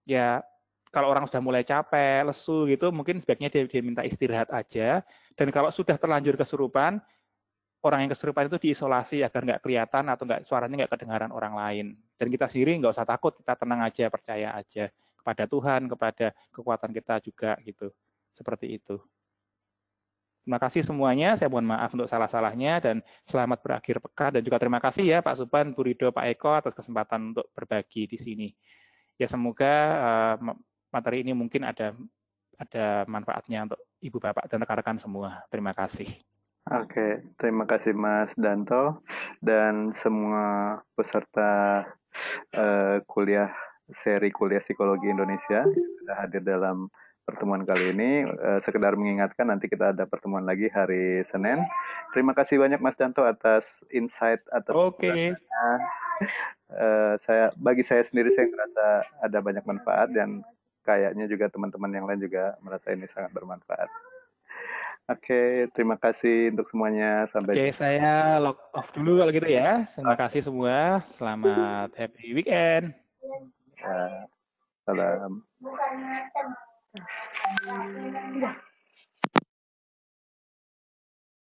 ya kalau orang sudah mulai capek, lesu gitu, mungkin sebaiknya dia minta istirahat aja. Dan kalau sudah terlanjur kesurupan, orang yang kesurupan itu diisolasi agar nggak kelihatan atau suaranya nggak kedengaran orang lain. Dan kita sendiri nggak usah takut, kita tenang aja, percaya aja kepada Tuhan, kepada kekuatan kita juga gitu. Seperti itu. Terima kasih semuanya, saya mohon maaf untuk salah-salahnya dan selamat berakhir pekan dan juga terima kasih ya Pak Supan, Bu Rido, Pak Eko atas kesempatan untuk berbagi di sini. Ya semoga materi ini mungkin ada manfaatnya untuk Ibu Bapak dan rekan-rekan semua. Terima kasih. Oke, terima kasih Mas Danto dan semua peserta seri kuliah psikologi Indonesia yang sudah hadir dalam pertemuan kali ini. Sekedar mengingatkan nanti kita ada pertemuan lagi hari Senin. Terima kasih banyak Mas Danto atas insight atas penjelasannya. Bagi saya sendiri saya merasa ada banyak manfaat dan kayaknya juga teman-teman yang lain juga merasa ini sangat bermanfaat. Oke, terima kasih untuk semuanya. Sampai jumpa. Saya log off dulu kalau gitu ya. Terima kasih semua. Selamat happy weekend. Ya, salam.